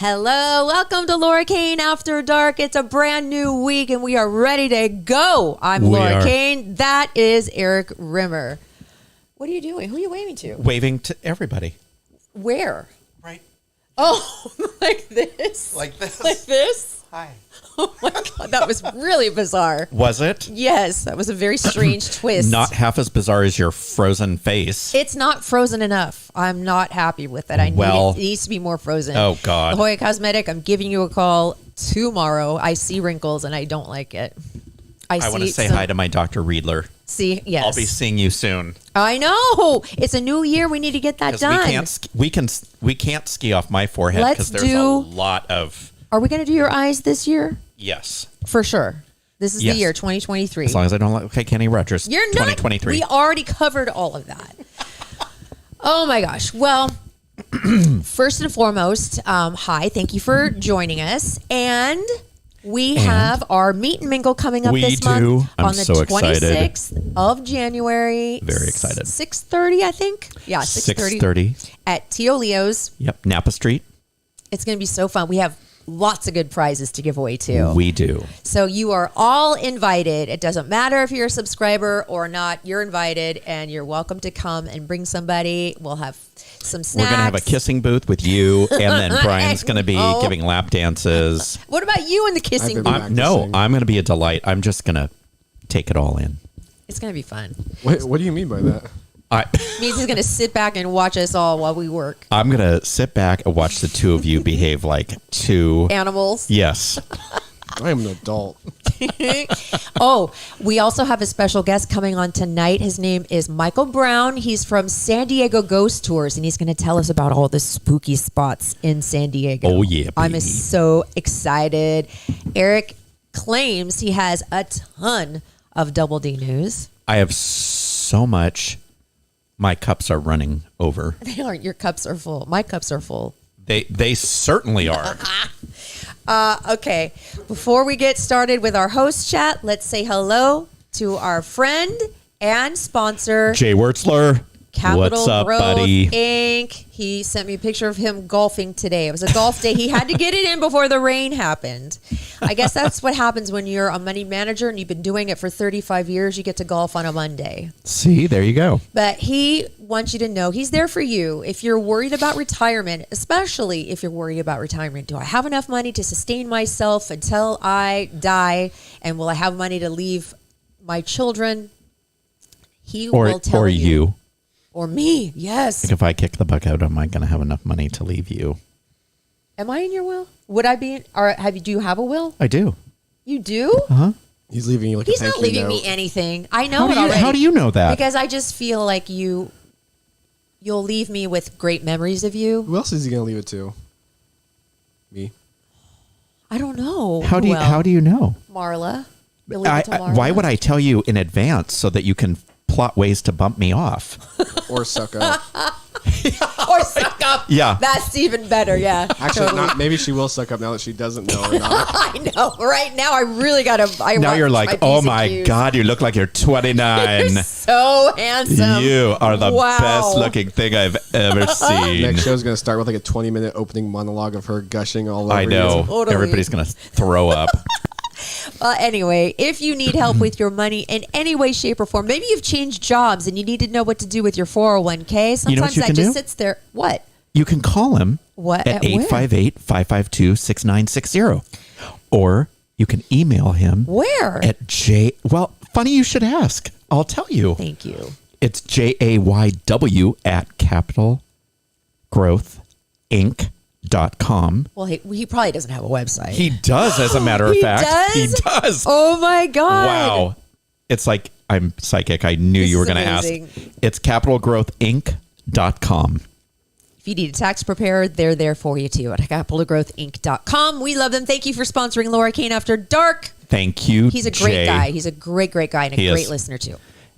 Hello, welcome to Laura Kane After Dark. It's a brand new week and we are ready to go. I'm Laura Kane. That is Eric Rimmer. What are you doing? Who are you waving to? Waving to everybody. Where? Right. Oh, like this? Like this. Like this? Hi. Oh my God, that was really bizarre. Was it? Yes, that was a very strange twist. Not half as bizarre as your frozen face. It's not frozen enough. I'm not happy with it. It needs to be more frozen. Oh, God. La Jolla Cosmetic, I'm giving you a call tomorrow. I see wrinkles and I don't like it. I want to say hi to my Dr. Riedler. See, yes. I'll be seeing you soon. I know. It's a new year. We need to get that done. We can't ski off my forehead because there's a lot of... Are we going to do your eyes this year? Yes. For sure. This is the year, 2023. As long as I don't like Kenny Rogers. You're not. 2023. We already covered all of that. Oh, my gosh. Well, first and foremost, hi. Thank you for joining us. And we have our meet and mingle coming up this month on the 26th of January. Very excited. 6:30, I think. Yeah, 6:30. At Tio Leo's. Yep, Napa Street. It's going to be so fun. We have lots of good prizes to give away too. We do. So you are all invited. It doesn't matter if you're a subscriber or not. You're invited and you're welcome to come and bring somebody. We'll have some snacks. We're going to have a kissing booth with you, and then Brian's going to be giving lap dances. What about you in the kissing booth? I'm going to be a delight. I'm just going to take it all in. It's going to be fun. What do you mean by that? Means he's going to sit back and watch us all while we work. I'm going to sit back and watch the two of you behave like two animals. Yes. I am an adult. Oh, we also have a special guest coming on tonight. His name is Michael Brown. He's from San Diego Ghost Tours, and he's going to tell us about all the spooky spots in San Diego. Oh, yeah, baby. I'm so excited. Eric claims he has a ton of Double D news. I have so much. My cups are running over. They aren't. Your cups are full. My cups are full. They certainly are. Okay. Before we get started with our host chat, let's say hello to our friend and sponsor, Jay Wertzler. Capital What's up, Growth buddy? Inc. He sent me a picture of him golfing today. It was a golf day. He had to get it in before the rain happened. I guess that's what happens when you're a money manager and you've been doing it for 35 years. You get to golf on a Monday. See, there you go. But he wants you to know he's there for you. If you're worried about retirement, especially if you're worried about retirement, do I have enough money to sustain myself until I die? And will I have money to leave my children? He will tell you. Or me, yes. Like if I kick the bucket, am I going to have enough money to leave you? Am I in your will? Would I be in, or do you have a will? I do. You do? Uh-huh. He's leaving you like He's a not thank you leaving note. me anything. I know it already. How do you know that? Because I just feel like you'll leave me with great memories of you. Who else is he going to leave it to? Me. I don't know. How do you know? Marla. You'll leave it to Marla. Why would I tell you in advance so that you can plot ways to bump me off? Or suck up. Or suck up. Yeah. That's even better, yeah. Actually, totally. maybe she will suck up now that she doesn't know or not. I know. Right now, I really got to... Now you're like, oh my God, you look like you're 29. You're so handsome. You are the best looking thing I've ever seen. Next show's going to start with like a 20-minute opening monologue of her gushing all over I know. you. Totally. Everybody's going to throw up. Anyway, if you need help with your money in any way, shape, or form, maybe you've changed jobs and you need to know what to do with your 401k. Sometimes that just sits there. What? You can call him at 858-552-6960. Or you can email him. Where? Well, funny you should ask. I'll tell you. Thank you. It's JAYW@capitalgrowthinc.com. Well, he probably doesn't have a website. He does, as a matter of fact. Does? He does. Oh, my God. Wow. It's like, I'm psychic. I knew you were going to ask. It's capitalgrowthinc.com. If you need a tax preparer, they're there for you, too, at capitalgrowthinc.com. We love them. Thank you for sponsoring Laura Kane After Dark. Thank you, He's a great guy. He's a great guy and a great listener, too.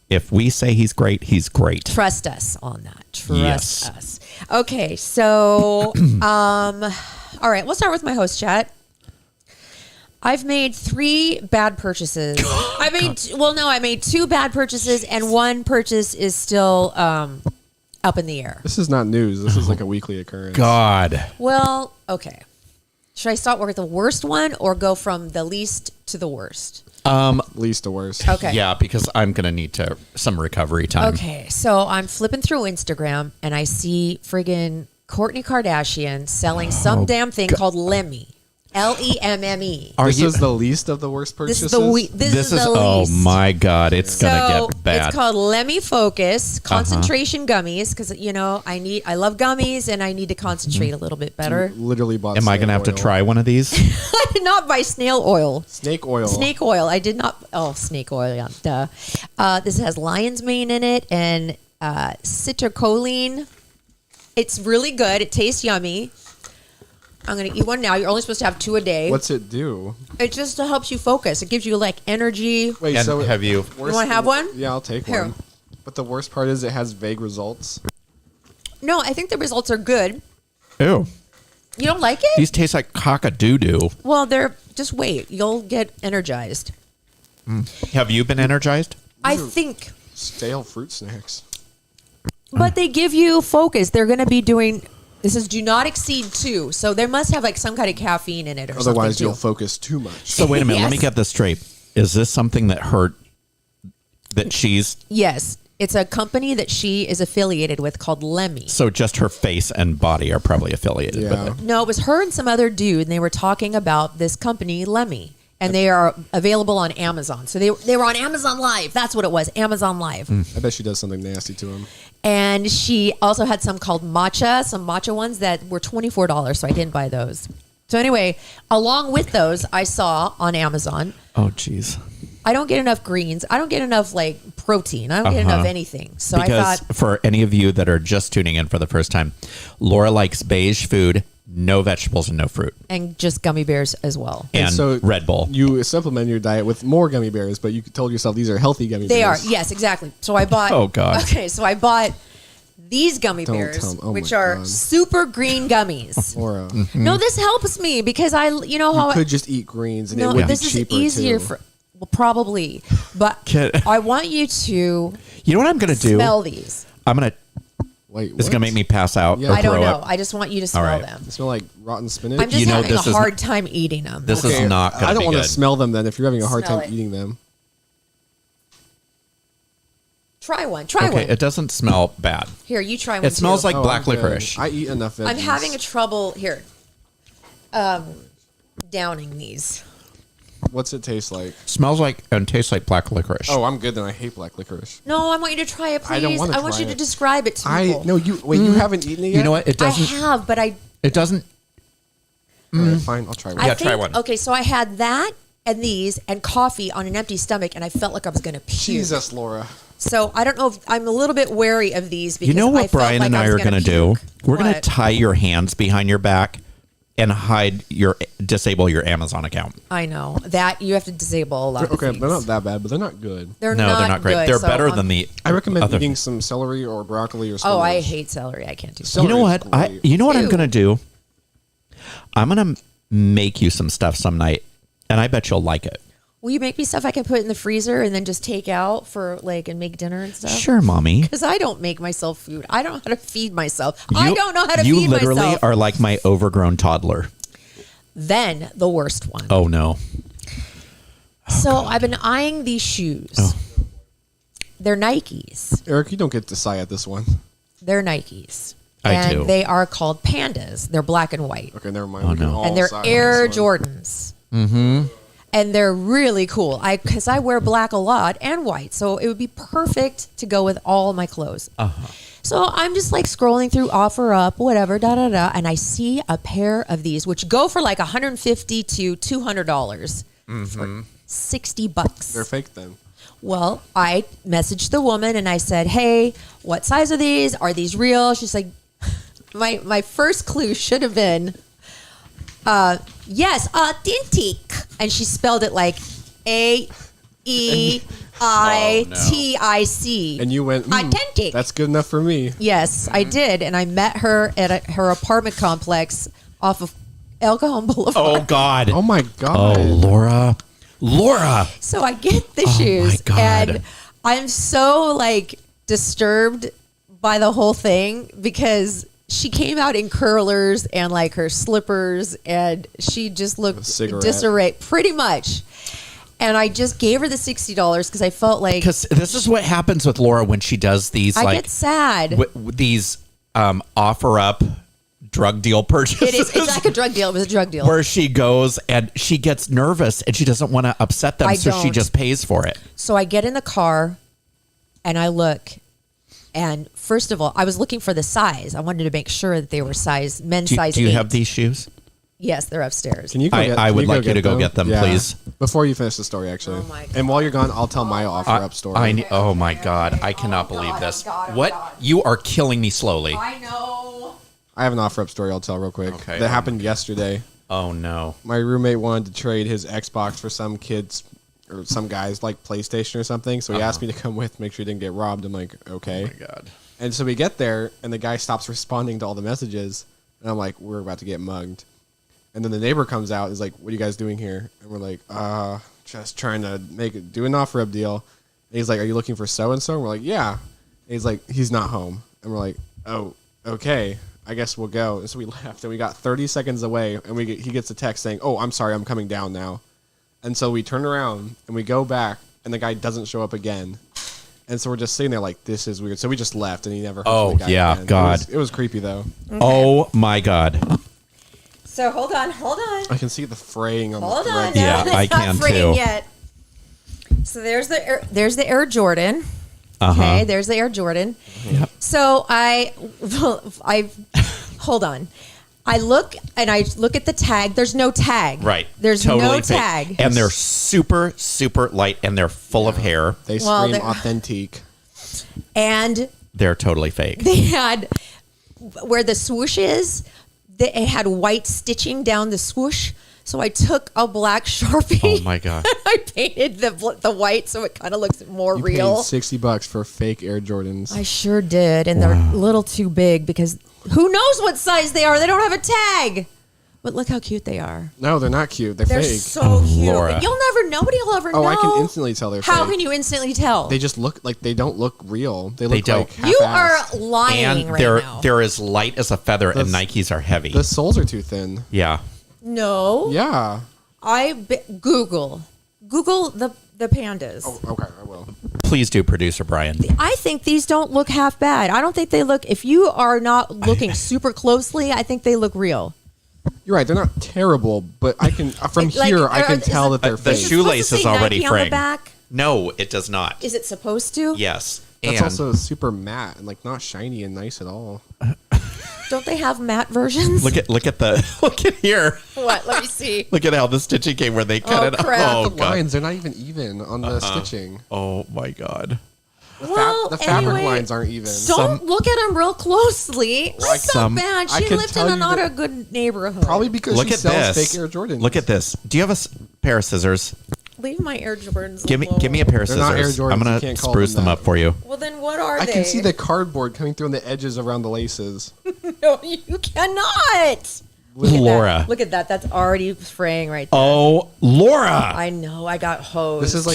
If we say he's great, he's great. Trust us on that. Trust us. Okay, so, all right, we'll start with my host chat. I've made 3 bad purchases. I made 2 bad purchases, and 1 purchase is still up in the air. This is not news. This is like a weekly occurrence. God. Well, okay. Should I start with the worst one or go from the least to the worst? Least to worst. Okay. Yeah, because I'm going to need some recovery time. Okay, so I'm flipping through Instagram and I see friggin' Kourtney Kardashian selling some damn thing called Lemme. Lemme. This is the least of the worst This purchases? is the least. Oh my God, it's going to get bad. It's called Lemme Focus concentration gummies because I love gummies and I need to concentrate a little bit better. Literally bought Am I going to have to try one of these? I did not buy snail oil. Snake oil. Snake oil. I did not. Oh, snake oil. Yeah, duh. This has lion's mane in it and citrulline. It's really good. It tastes yummy. I'm going to eat one now. You're only supposed to have 2 a day. What's it do? It just helps you focus. It gives you like energy. Wait, And so have you- You want to have one? Yeah, I'll take Here. one. But the worst part is it has vague results. No, I think the results are good. Ew. You don't like it? These taste like cock-a-doo-doo. Well, just wait. You'll get energized. Have you been energized? I think. Stale fruit snacks. But they give you focus. They're going to be doing. This is do not exceed 2. So there must have like some kind of caffeine in it or Otherwise, something. you'll focus too much. So wait a minute. Let me Yes. get this straight. Is this something that she's... Yes. It's a company that she is affiliated with called Lemme. So just her face and body are probably affiliated with Yeah. it. No, it was her and some other dude, and they were talking about this company, Lemme. And they are available on Amazon. So they were on Amazon Live. That's what it was, Amazon Live. I bet she does something nasty to him. And she also had some called matcha, some matcha ones that were $24, so I didn't buy those. So anyway, along with those, I saw on Amazon, Oh, jeez. I don't get enough greens. I don't get enough like protein. I don't get enough anything. So Because I thought, for any of you that are just tuning in for the first time, Laura likes beige food, no vegetables and no fruit. and just gummy bears as well. And so Red Bull. You supplement your diet with more gummy bears, but you told yourself these are healthy gummy They are, bears. yes, exactly. So I bought. Oh, God. Okay, so I bought these gummy Don't bears, tell me. Oh, which my are God. super green gummies. Laura, No, this helps me because you know how you could just eat greens and it no, would this be is cheaper easier too. for. Well, probably, but I want you to You know what I'm going to do? smell these. I'm going to... Wait, It's going to make me pass out Yeah. or I don't throw know. up. I just want you to smell right. them. They smell like rotten spinach. I'm just You know, having a this is- hard time eating them. This is not going to be I don't want good. to smell them then if you're having a hard Smell time it. eating them. Try one. Try Okay, one. it doesn't smell bad. Here, you try one. It smells too. like black I'm good. licorice. I eat enough veggies. I'm having a trouble here. Downing these. What's it taste like? Smells like and tastes like black licorice. Oh, I'm good then. I hate black licorice. No, I want you to try it, please. I don't wanna want try you to it. describe it to people. You haven't eaten it yet? You know what? It I doesn't. have, but I It doesn't. All right, fine, I'll try one. I Yeah, think, try one. Okay, so I had that and these and coffee on an empty stomach, and I felt like I was going to puke. Jesus, Laura. So I don't know if I'm a little bit wary of these because You know I what felt Brian like and I was are gonna going to do? puke. We're going to What? tie your hands behind your back and disable your Amazon account. I know that you have to disable a lot. Okay, of they're not things. that bad, but they're not good. They're No, not they're not great. good, They're so better I'm- than the. I recommend other- eating some celery or broccoli or Oh, spinach. I hate celery. I can't do You celery. know what? Celery's great. You know what I'm Ew. going to do? I'm going to make you some stuff some night, and I bet you'll like it. Will you make me stuff I can put in the freezer and then just take out for like and make dinner and stuff? Sure, mommy. Because I don't make myself food. I don't know how to feed myself. I don't know how to You feed literally myself. are like my overgrown toddler. Then the worst one. Oh no. So I've been eyeing these shoes. Oh. They're Nikes. Eric, you don't get to sigh at this one. They're Nikes. I and do. they are called Pandas. They're black and white. Okay, never mind. Oh, We can no. all And they're sigh on Air this one. Jordans. Mm-hmm. And they're really cool. Because I wear black a lot and white. So it would be perfect to go with all my clothes. Uh-huh. So I'm just like scrolling through OfferUp, whatever, da-da-da. And I see a pair of these, which go for like $150 to $200 for $60. They're fake then. Well, I messaged the woman and I said, hey, what size are these? Are these real? She's like, my first clue should have been, yes, authentic. And she spelled it like AEITIC. And you went, Authentic. That's good enough for me. Yes, I did. And I met her at her apartment complex off of El Cajon Boulevard. Oh God. Oh my god. Oh, Laura. Laura. So I get the Oh, shoes, my God. and I'm so like disturbed by the whole thing because she came out in curlers and like her slippers, and she just looked disarray, pretty much. And I just gave her the $60 because I felt like, because this is what happens with Laura when she does these. I like get sad. These offer up drug deal purchases. It's like a drug deal. It was a drug deal. Where she goes and she gets nervous and she doesn't want to upset them, so she just pays for it. So I get in the car and I look, and first of all, I was looking for the size. I wanted to make sure that they were men's size. Do you 8. have these shoes? Yes, they're upstairs. Can you go I would like you to go get them, please. Before you finish the story, actually. Oh my God. And while you're gone, I'll tell my offer-up story. Oh my God, I cannot believe this. What? You are killing me slowly. I know. I have an offer-up story I'll tell real quick. Okay. That happened yesterday. Oh no. My roommate wanted to trade his Xbox for some kids or some guy's like PlayStation or something. So he asked me to come with, make sure he didn't get robbed. I'm like, okay. Oh my God. And so we get there, and the guy stops responding to all the messages, and I'm like, we're about to get mugged. And then the neighbor comes out and is like, what are you guys doing here? And we're like, just trying to do an offer-up deal. And he's like, are you looking for so-and-so? And we're like, yeah. And he's like, he's not home. And we're like, oh, okay. I guess we'll go. And so we left, and we got 30 seconds away, and he gets a text saying, oh, I'm sorry, I'm coming down now. And so we turn around, and we go back, and the guy doesn't show up again. And so we're just sitting there like, this is weird. So we just left, and he never heard from the guy again. God. It was creepy, though. Okay. Oh, my God. So hold on. I can see the fraying on the Hold thread. on. Yeah, it's I not can fraying too. Yet. So there's the Air Jordan. Uh-huh. Okay, there's the Air Jordan. Yep. So I hold on. I look at the tag. There's no tag. Right. There's totally no fake. tag. And they're super, super light, and they're full of hair. They Well, scream they're- authentic. And They're totally fake. they had where the swoosh is. It had white stitching down the swoosh. So I took a black Sharpie. Oh, my God. And I painted the white so it kind of looks more You real. paid $60 for fake Air Jordans. I sure did, and they're a little too big because who knows what size they are? They don't have a tag. But look how cute they are. No, they're not cute. They're They're fake. so cute. Laura. You'll never. Nobody will ever know. Oh, I can instantly tell they're How fake. can you instantly tell? They just look like they don't look real. They look don't. like You are half-assed. lying And right they're now. they're as light as a feather, and Nikes are heavy. The soles are too thin. Yeah. No. Yeah. Google the pandas. Oh, okay, I will. Please do, producer Brian. I think these don't look half bad. I don't think they look. If you are not looking super closely, I think they look real. You're right. They're not terrible, but I can from Like, here I can is tell it- that they're the fake. Is it shoelace supposed is to say already Nike on the fraying. back? No, it does not. Is it supposed to? Yes. That's And also super matte and like not shiny and nice at all. Don't they have matte versions? look at look at here. What? Let me see. Look at how the stitching came where they cut Oh, it. crap. Oh The God. lines, they're not even even on the stitching. Oh my God. The fabric anyway, lines aren't even. Don't look at them real closely. That's so some- bad. I She can lived tell in a you not that- a good neighborhood. Probably because Look she at sells this. fake Air Jordans. Look at this. Do you have a pair of scissors? Leave my Air Jordans Give me alone. a pair of They're not Air scissors. Jordans. I'm You gonna can't call spruce them them that. up for you. Well, then what are I they? can see the cardboard coming through on the edges around the laces. No, you cannot. Look at Laura. that. Look at that. That's already fraying right there. Oh, Laura. I know. I got hosed. This is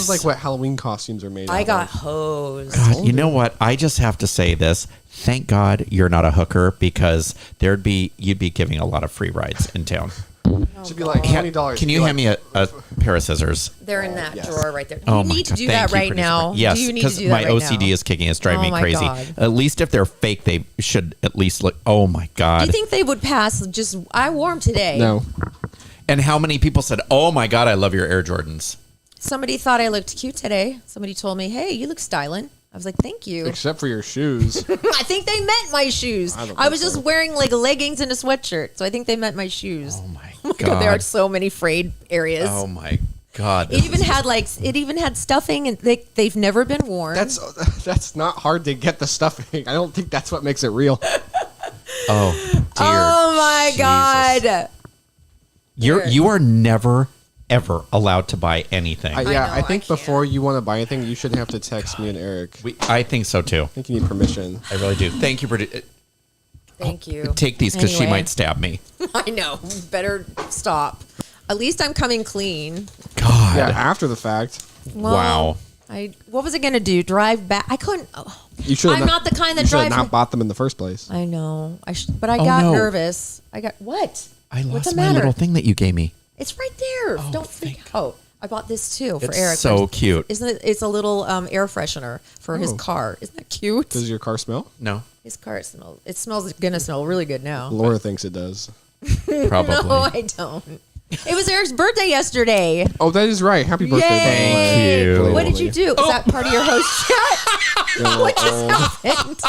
like what Halloween costumes are made. I out got of. hosed. God, you know what? I just have to say this. Thank God you're not a hooker, because you'd be giving a lot of free rides in town. Should be like $20. Can you hand me a pair of scissors? They're in that yes. drawer right there. Do Oh you my need to God, do thank that you, right producer now? Brian. Yes, Do you need to because do my that right OCD now? is kicking. It's driving Oh me my crazy. God. At least if they're fake, they should at least look. Oh my God. Do you think they would pass? I wore them today. No. And how many people said, "Oh my God, I love your Air Jordans"? Somebody thought I looked cute today. Somebody told me, "Hey, you look styling." I was like, "Thank you." Except for your shoes. I think they meant my shoes. I don't I think was just so. wearing like leggings and a sweatshirt, so I think they meant my shoes. Oh my God, God. there are so many frayed areas. Oh my God. It even had stuffing, and they've never been worn. That's not hard to get the stuffing. I don't think that's what makes it real. Oh dear. oh my Jesus. God! You are never ever allowed to buy anything. I know, think I before you want to buy anything, you shouldn't have to text me and Eric. I think so too. I think you need permission. I really do. Thank you for Thank you. take these, because she Anyway. might stab me. I know. Better stop. At least I'm coming clean. God. Yeah, after the fact. Well, Wow. what was I gonna do? Drive back? I couldn't. You should. I'm not the kind that you should have drives. not bought them in the first place. I know. But I got no. nervous. I got what? I What's lost the my matter? little thing that you gave me. It's right there. Don't freak out. I bought this too for It's Eric. so cute. Isn't it? It's a little air freshener for his car. Isn't that cute? Does your car smell? No, His car smells. It smells gonna smell really good now. Laura thinks it does. probably. No, I don't. It was Eric's birthday yesterday. Oh, that is right. Happy birthday! Yay! Thank you. What did you do? Is that part of your host chat? What just happened?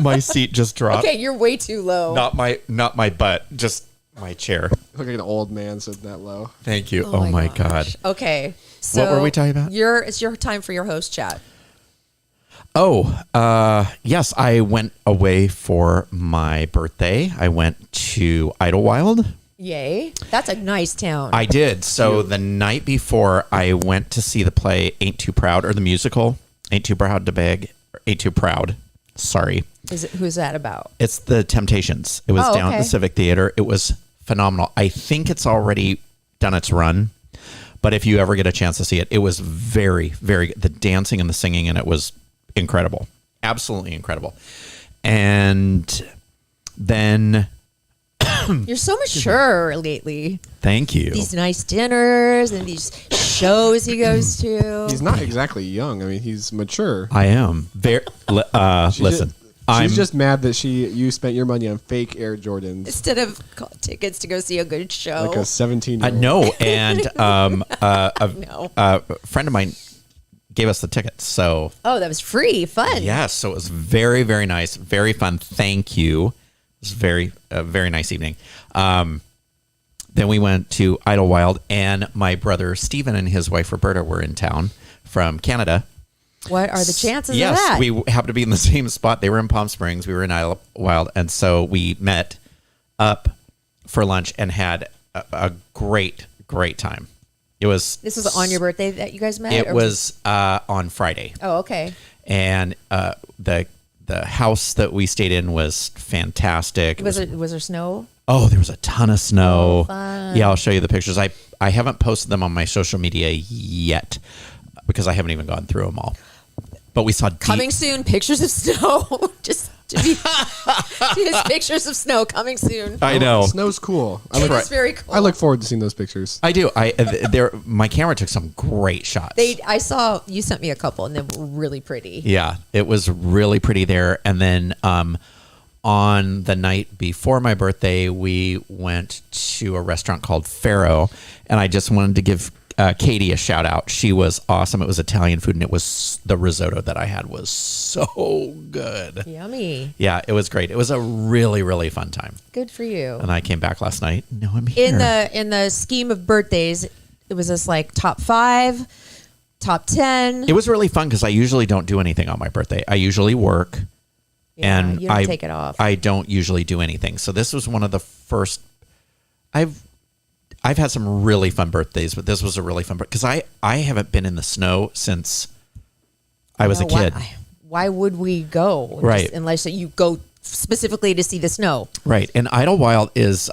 My seat just dropped. Okay, you're way too low. Not my butt, just my chair. Look like an old man sitting that low. Thank you. Oh, my God. Okay, so What were we talking about? It's your time for your host chat. Oh, yes. I went away for my birthday. I went to Idlewild. Yay, that's a nice town. I did. So the night before, I went to see the play Ain't Too Proud, or the musical Ain't Too Proud to Beg. Ain't Too Proud. Sorry. Who's that about? It's the Temptations. It was down at okay. the Civic Theater. It was phenomenal. I think it's already done its run, but if you ever get a chance to see it, it was very, very good. The dancing and the singing in it was incredible. Absolutely incredible. And then... You're so mature lately. Thank you. These nice dinners and these shows he goes to. He's not exactly young. I mean, he's mature. I am. Very, listen. She's just mad that you spent your money on fake Air Jordans. Instead of tickets to go see a good show. Like a 17-year-old. No, and No. a friend of mine gave us the tickets. So Oh, that was free. Fun. yes, so it was very, very nice, very fun. Thank you. It was very nice evening. Then we went to Idlewild, and my brother Stephen and his wife Roberta were in town from Canada. What are the chances Yes, of that? we happened to be in the same spot. They were in Palm Springs. We were in Idlewild, and so we met up for lunch and had a great time. It was. This was on your birthday that you guys met? It or was on Friday. Oh, okay. And the house that we stayed in was fantastic. Was there snow? Oh, there was a ton of snow. Oh, fun. Yeah, I'll show you the pictures. I haven't posted them on my social media yet because I haven't even gone through them all. But we saw Coming soon, pictures of snow. Just to be his pictures of snow coming soon. I know. Snow's cool. It is very cool. I look forward to seeing those pictures. I do. My camera took some great shots. I saw you sent me a couple, and they were really pretty. Yeah, it was really pretty there. And then on the night before my birthday, we went to a restaurant called Faro, and I just wanted to give Katie a shout out. She was awesome. It was Italian food, and it was the risotto that I had was so good. Yummy. Yeah, it was great. It was a really, really fun time. Good for you. And I came back last night. No, I'm here. In the scheme of birthdays, it was this like top 5, top 10. It was really fun because I usually don't do anything on my birthday. I usually work. Yeah, And you don't I take it off. I don't usually do anything. So this was one of the first. I've had some really fun birthdays, but this was a really fun because I haven't been in the snow since I was a kid. Why would we go? Right. Just unless you go specifically to see the snow. Right. And Idlewild is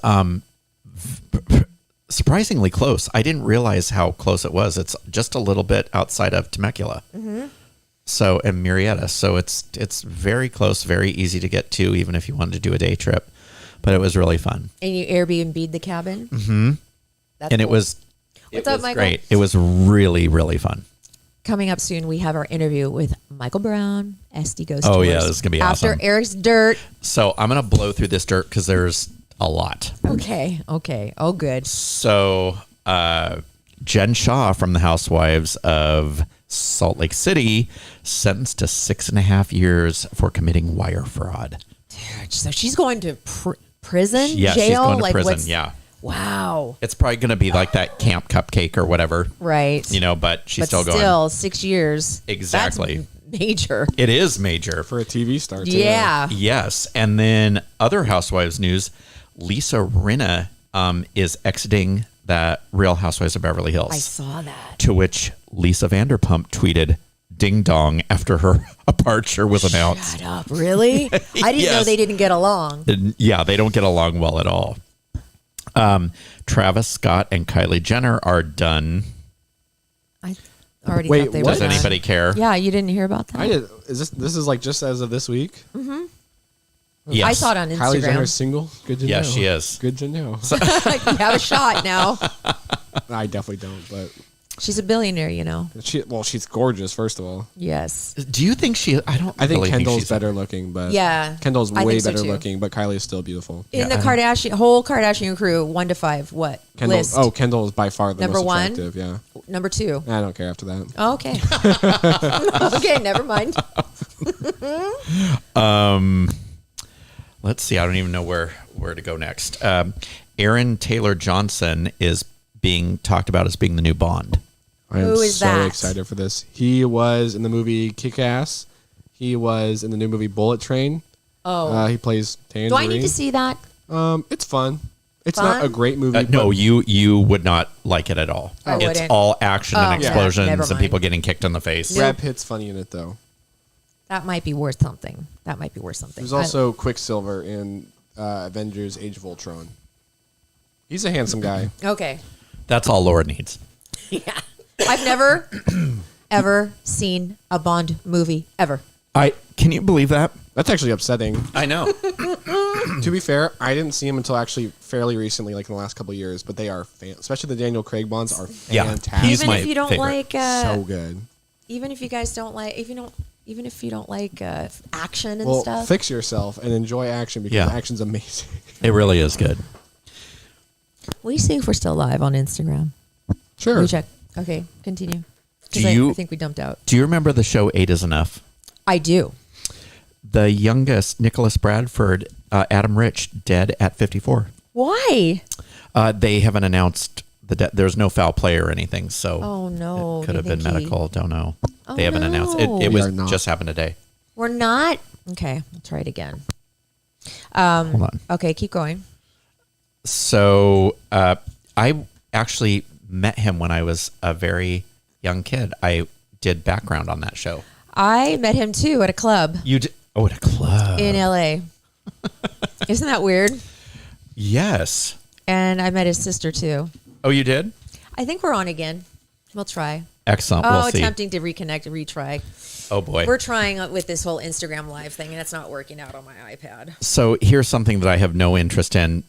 surprisingly close. I didn't realize how close it was. It's just a little bit outside of Temecula. Mm-hmm. So, and Murrieta. So it's very close, very easy to get to, even if you wanted to do a day trip. But it was really fun. And you Airbnb'd the cabin? Mm-hmm. That's and cool. it was What's up, Michael? great. It was really, really fun. Coming up soon, we have our interview with Michael Brown, SD Ghost Oh, Tours. yeah, this is gonna be After awesome. Eric's dirt. So I'm going to blow through this dirt because there's a lot. Okay. Oh, good. So Jen Shaw from the Housewives of Salt Lake City sentenced to 6.5 years for committing wire fraud. Dude, so she's going to prison? Yeah, jail? she's going to Like, prison. Yeah. Wow. It's probably going to be like that Camp Cupcake or whatever. Right. You know, but she's But still going. still, 6 years. Exactly. That's major. It is major. For a TV star, too. Yeah. Yes. And then other Housewives news, Lisa Rinna is exiting that Real Housewives of Beverly Hills. I saw that. To which Lisa Vanderpump tweeted, "Ding dong," after her departure was announced. Shut up. Really? I didn't know Yes. they didn't get along. And, yeah, they don't get along well at all. Travis Scott and Kylie Jenner are done. already Wait, thought they what? were Does done. anybody care? Yeah, you didn't hear about that? I did. This is like just as of this week? Yes. I saw it on Kylie Jenner's Instagram. single? Good to know. Yeah, she is. Good to know. You have a shot now. I definitely don't, but She's a billionaire, you know. she's gorgeous, first of all. Yes. Do you think she? I don't. I think really Kendall's she's better looking, but Yeah, Kendall's I way think so better too. looking, but Kylie is still beautiful. In the Yeah. whole Kardashian crew, 1 to 5, what? Kendall, List. Kendall is by far the Number most one? attractive. Yeah, Number 2. I don't care after that. Oh, okay. Okay, never mind. Let's see. I don't even know where to go next. Aaron Taylor Johnson is being talked about as being the new Bond. I am Who is so that? excited for this. He was in the movie Kick-Ass. He was in the new movie Bullet Train. Oh. He plays Tangerine. Do I need to see that? It's fun. It's Fun? not a great movie. No, but you would not like it at all. I It's wouldn't. all action and yeah. explosions Never and mind. people getting kicked in the face. Brad Pitt's funny in it though. That might be worth something. There's also Quicksilver in Avengers: Age of Ultron. He's a handsome guy. Okay. That's all Laura needs. Yeah. I've never, ever seen a Bond movie, ever. Can you believe that? That's actually upsetting. I know. To be fair, I didn't see him until actually fairly recently, like in the last couple of years. But they are, especially the Daniel Craig Bonds are Yeah, fantastic. he's Even my if you don't favorite. like, So good. even if you guys don't like, even if you don't like action and Well, stuff. fix yourself and enjoy action because Yeah. action's amazing. It really is good. Will you see if we're still live on Instagram? Sure. We check. Okay, continue. 'Cause Do I think we dumped out. Do you remember the show 8 is Enough? I do. The youngest, Nicholas Bradford, Adam Rich, dead at 54. Why? They haven't announced the death. There's no foul play or anything, so Oh no. it could Do have you been think medical. Don't know. Oh, They haven't announced it. no. It We was are not. just happened today. We're not. Okay, I'll try it again. Hold on. Okay, keep going. So I actually met him when I was a very young kid. I did background on that show. I met him too at a club You did? Oh, at a club. in LA. Isn't that weird? Yes. And I met his sister too. Oh, you did? I think we're on again. We'll try. Excellent. Oh, We'll see. attempting to reconnect and retry. Oh boy. We're trying with this whole Instagram live thing, and it's not working out on my iPad. So here's something that I have no interest in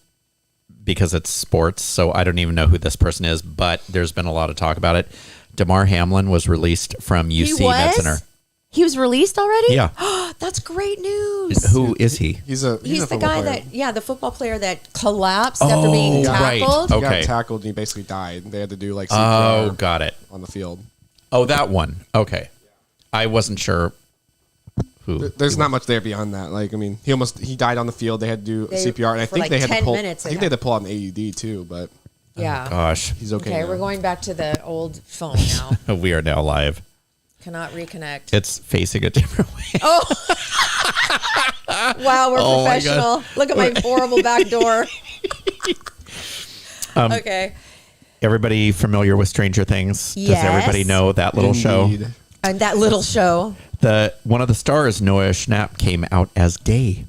because it's sports. So I don't even know who this person is, but there's been a lot of talk about it. Damar Hamlin was released from UC Med Center. He was released already? Yeah. That's great news. Who is he? He's a He's the football guy player. the football player that collapsed after being right. tackled. Oh. He Okay. got tackled and he basically died. They had to do like Oh, CPR got it. on the field. Oh, that one. Okay. I wasn't sure who. There's not much there beyond that. Like, I mean, he died on the field. They had to do They- CPR, and I for think like they had 10 to pull. minutes I they think they had to pull out an AED too, but Yeah. Gosh. he's okay. Okay, now. we're going back to the old phone now. We are now live. Cannot reconnect. It's facing a different way. Oh. Wow, we're Oh my professional. Look at my horrible back door. Okay. Everybody familiar with Stranger Things? Yes. Does everybody know that little show? Indeed. And that little show. One of the stars, Noah Schnapp, came out as gay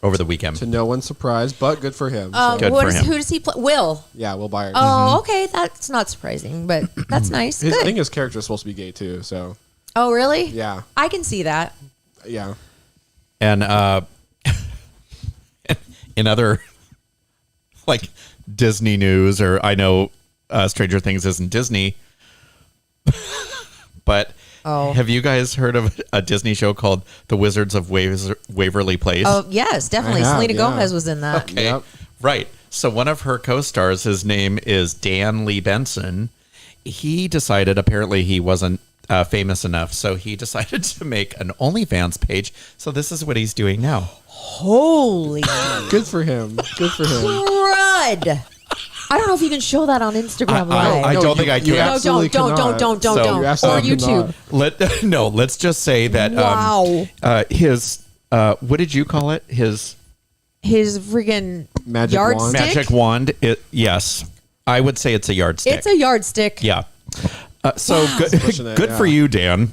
over the weekend. To no one's surprise, but good for him. Good for him. Who does he play? Will. Yeah, Will Byers. Oh, okay. That's not surprising, but that's nice. I Good. think his character is supposed to be gay too. So Oh, really? yeah, I can see that. yeah. And in other like Disney news, or I know Stranger Things isn't Disney, but have you guys heard of a Disney show called The Wizards of Waverly Place? Oh, yes, definitely. I have, Selena yeah. Gomez was in that. Okay. Yep. Right. So one of her co-stars, his name is Dan Lee Benson. He decided, apparently he wasn't famous enough, so he decided to make an OnlyFans page. So this is what he's doing now. Holy Good for him. Good for him. crud. I don't know if you can show that on Instagram Live. I No, don't think I you can. No, absolutely don't. cannot. So- Or You absolutely YouTube. Let's just say that Wow. his what did you call it? His His friggin' Magic yardstick. wand? magic wand. Yes, I would say it's a yardstick. It's a yardstick. Yeah. So good, Pushing it, good yeah. for you, Dan.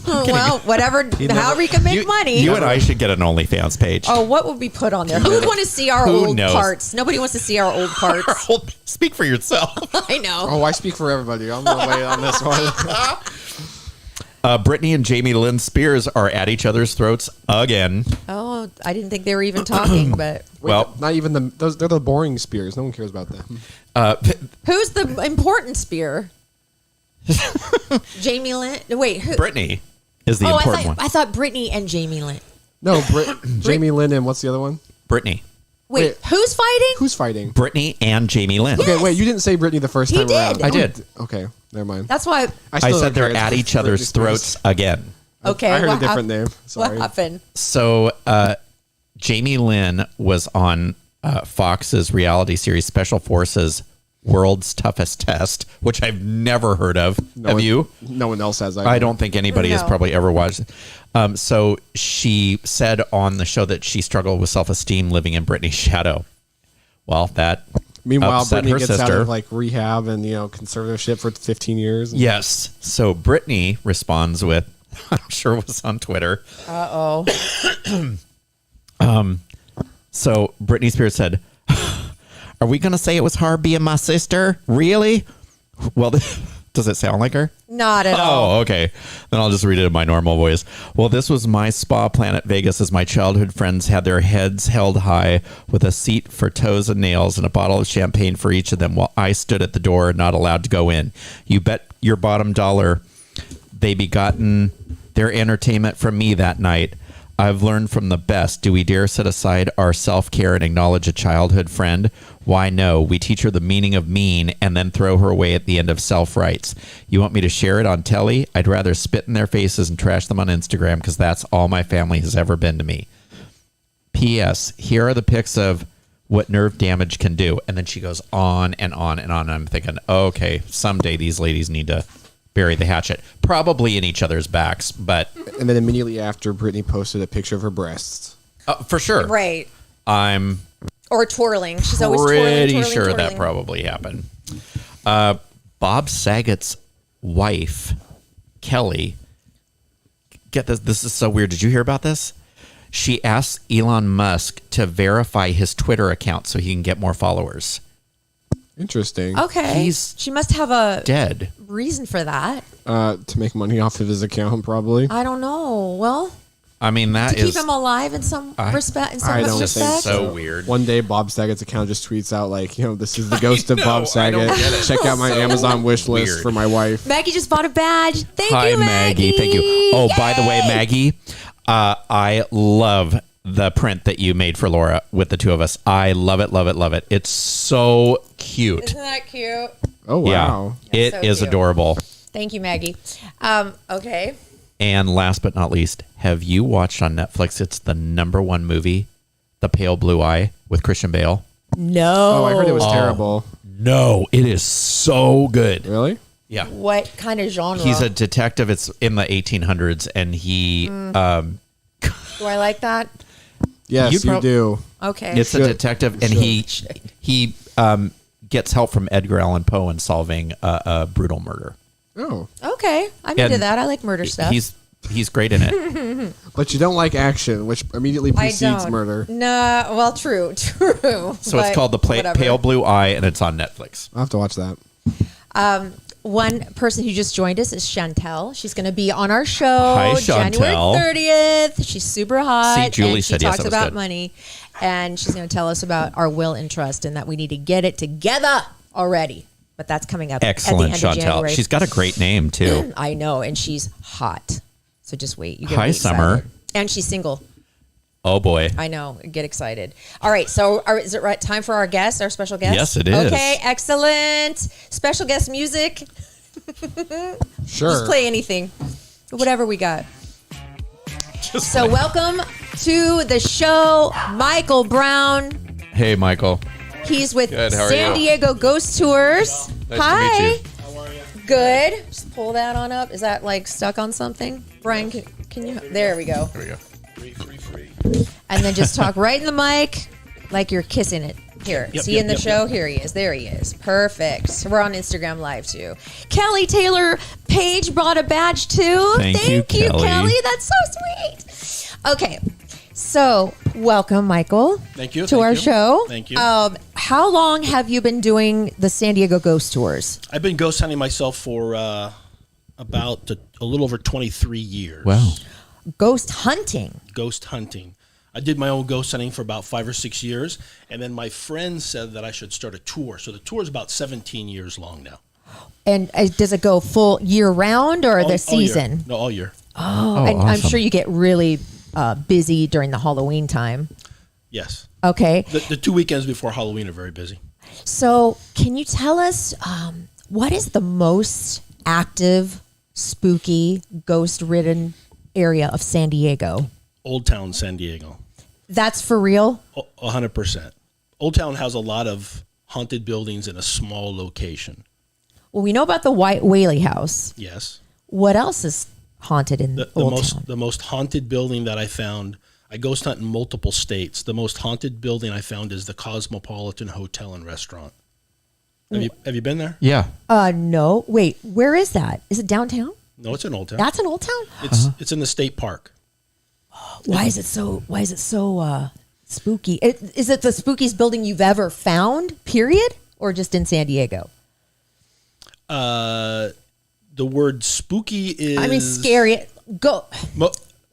Well, whatever, however you can make money. You and I should get an OnlyFans page. Oh, what would be put on there? Who would want to see our Who old knows? parts? Nobody wants to see our old parts. Speak for yourself. I know. Oh, I speak for everybody. I'm going to wait on this one. Brittany and Jamie Lynn Spears are at each other's throats again. Oh, I didn't think they were even talking, but Well, Not even they're the boring spears. No one cares about them. who's the important spear? Jamie Lynn? Wait, who? Brittany is the Oh, important one. I thought Brittany and Jamie Lynn. No, Jamie Lynn and what's the other one? Brittany. Wait, who's fighting? Who's fighting? Brittany and Jamie Lynn. Okay, wait, you didn't say Brittany the first He time around. did. I did. Okay, never mind. That's why. I still said don't they're care. at each other's throats again. Okay, I heard what a different hap- name. Sorry. What happened? So Jamie Lynn was on Fox's reality series Special Forces World's Toughest Test, which I've never heard of. Have you? No one else has. I don't think anybody has No. probably ever watched it. So she said on the show that she struggled with self-esteem living in Brittany's shadow. Well, that Meanwhile, upset Brittany her gets sister. out of like rehab and conservatorship for 15 years. Yes. So Brittany responds with, I'm sure it was on Twitter. Uh-oh. So Britney Spears said, are we going to say it was hard being my sister? Really? Well, does it sound like her? Not at all. Oh, okay. Then I'll just read it in my normal voice. Well, this was my spa plan at Vegas as my childhood friends had their heads held high with a seat for toes and nails and a bottle of champagne for each of them while I stood at the door not allowed to go in. You bet your bottom dollar they begotten their entertainment from me that night. I've learned from the best. Do we dare set aside our self-care and acknowledge a childhood friend? Why no? We teach her the meaning of mean and then throw her away at the end of self-rights. You want me to share it on telly? I'd rather spit in their faces and trash them on Instagram because that's all my family has ever been to me. P.S. Here are the pics of what nerve damage can do. And then she goes on and on and on. And I'm thinking, okay, someday these ladies need to bury the hatchet. Probably in each other's backs, but... And then immediately after, Brittany posted a picture of her breasts. For sure. Right. I'm Or twirling. She's always pretty twirling, sure that twirling. probably happened. Bob Saget's wife, Kelly, get this. This is so weird. Did you hear about this? She asked Elon Musk to verify his Twitter account so he can get more followers. Interesting. Okay. He's she must have a Dead. reason for that. To make money off of his account, probably. I don't know. Well, I mean, that to keep is him alive in some respect. In some I don't just think respect. so weird. One day, Bob Saget's account just tweets out this is the ghost of Bob I don't Saget. get it. Check out my So Amazon wish list weird. for my wife. Maggie just bought a badge. Thank Hi, you, Maggie. Thank you. Oh, by the way, Yay! Maggie, I love the print that you made for Laura with the two of us. I love it, love it, love it. It's so cute. Isn't that cute? Oh, wow. Yeah, it so is cute. adorable. Thank you, Maggie. Okay. And last but not least, have you watched on Netflix? It's the #1 movie, The Pale Blue Eye with Christian Bale. No. Oh, I heard it was terrible. No, it is so good. Really? Yeah. What kind of genre? He's a detective. It's in the 1800s, and he Do I like that? Yes, You'd you prob- do. Okay. it's a should. detective, and he gets help from Edgar Allan Poe in solving a brutal murder. Oh. Okay. I'm into And that. I like murder stuff. He's great in it. But you don't like action, which immediately I precedes don't. murder. No, well, true. So it's called The Pale Blue Eye, and it's on Netflix. I'll have to watch that. One person who just joined us is Chantel. She's going to be on our show Hi, January Chantel. 30th. She's super hot. See, Julie and she said yes, talks that was about good. money. And she's going to tell us about our will and trust and that we need to get it together already. But that's coming up Excellent, at the end of Chantel. January. She's got a great name, too. I know, and she's hot. So just wait. You get Hi, really Summer. excited. And she's single. Oh, boy. I know. Get excited. All right. So is it right time for our guest, our special guest? Yes, it is. Okay. Excellent. Special guest music. Sure. Just play anything. Whatever we got. So welcome to the show, Michael Brown. Hey, Michael. He's with Good, how are San you? Diego Ghost Tours. Nice Hi. to meet you. Good. Just pull that on up. Is that like stuck on something? Brian, can you? There we go. There we go. And then just talk right in the mic like you're kissing it. Here, Yep, see yep, in the yep, show? yep. Here he is. There he is. Perfect. So we're on Instagram Live too. Kelly Taylor Page brought a badge too. Thank you, Kelly. That's so sweet. Okay, so welcome, Michael. Thank you, to thank our you. show. Thank you. How long have you been doing the San Diego ghost tours? I've been ghost hunting myself for about a little over 23 years. Wow. Ghost hunting. Ghost hunting. I did my own ghost hunting for about 5 or 6 years, and then my friend said that I should start a tour. So the tour is about 17 years long now. And does it go full year round or All- the all year. season? No, all year. Oh, and I'm awesome. sure you get really busy during the Halloween time. Yes. Okay. The 2 weekends before Halloween are very busy. So, can you tell us what is the most active, spooky, ghost-ridden area of San Diego? Old Town San Diego. That's for real? 100%. Old Town has a lot of haunted buildings in a small location. Well, we know about the Whaley House. Yes. What else is haunted in Old Town? The most haunted building that I found, I ghost hunt in multiple states. The most haunted building I found is the Cosmopolitan Hotel and Restaurant. Have you been there? Yeah. No. Wait, where is that? Is it downtown? No, it's in Old Town. That's in Old Town? It's in the state park. Why is it so spooky? Is it the spookiest building you've ever found, period? Or just in San Diego? The word spooky is, I mean, scary.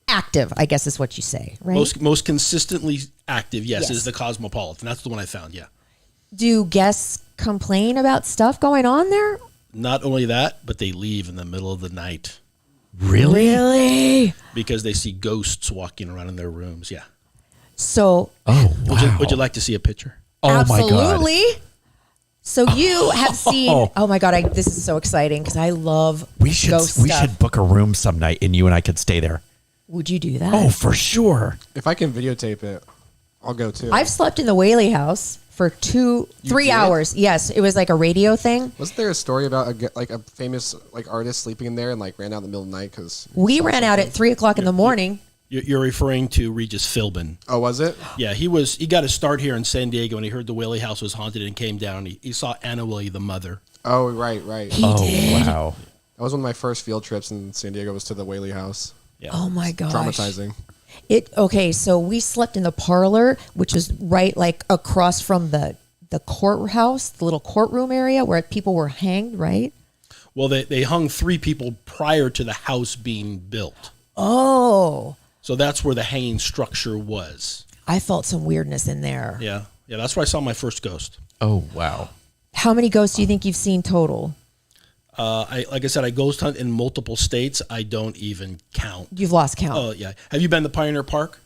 Active, I guess is what you say, right? most consistently active. Yes, Yes. is the Cosmopolitan. That's the one I found. Yeah. Do guests complain about stuff going on there? Not only that, but they leave in the middle of the night Really? Really? because they see ghosts walking around in their rooms. Yeah. So, Oh, wow. Would you like to see a picture? Oh, absolutely. my God. So you have seen? Oh my God! This is so exciting because I love We should ghost we stuff. should book a room some night and you and I could stay there. Would you do that? Oh, for sure. If I can videotape it, I'll go too. I've slept in the Whaley House for 3 did? hours. Yes, it was like a radio thing. Wasn't there a story about a famous artist sleeping in there and ran out in the middle of the night because We ran out at 3:00 in the morning. You're referring to Regis Philbin. Oh, was it? Yeah, he got his start here in San Diego when he heard the Whaley House was haunted and came down. He saw Anna Whaley, the mother. Oh, right. He did. Wow. That was one of my first field trips in San Diego. Was to the Whaley House. Yeah. Oh my gosh. Traumatizing. Okay, so we slept in the parlor, which is right across from the courthouse, the little courtroom area where people were hanged, right? Well, they hung 3 people prior to the house being built. Oh, So that's where the hanging structure was. I felt some weirdness in there. Yeah. Yeah, that's where I saw my first ghost. Oh, wow. How many ghosts do you think you've seen total? Like I said, I ghost hunt in multiple states. I don't even count. You've lost count. Oh, yeah. Have you been to Pioneer Park?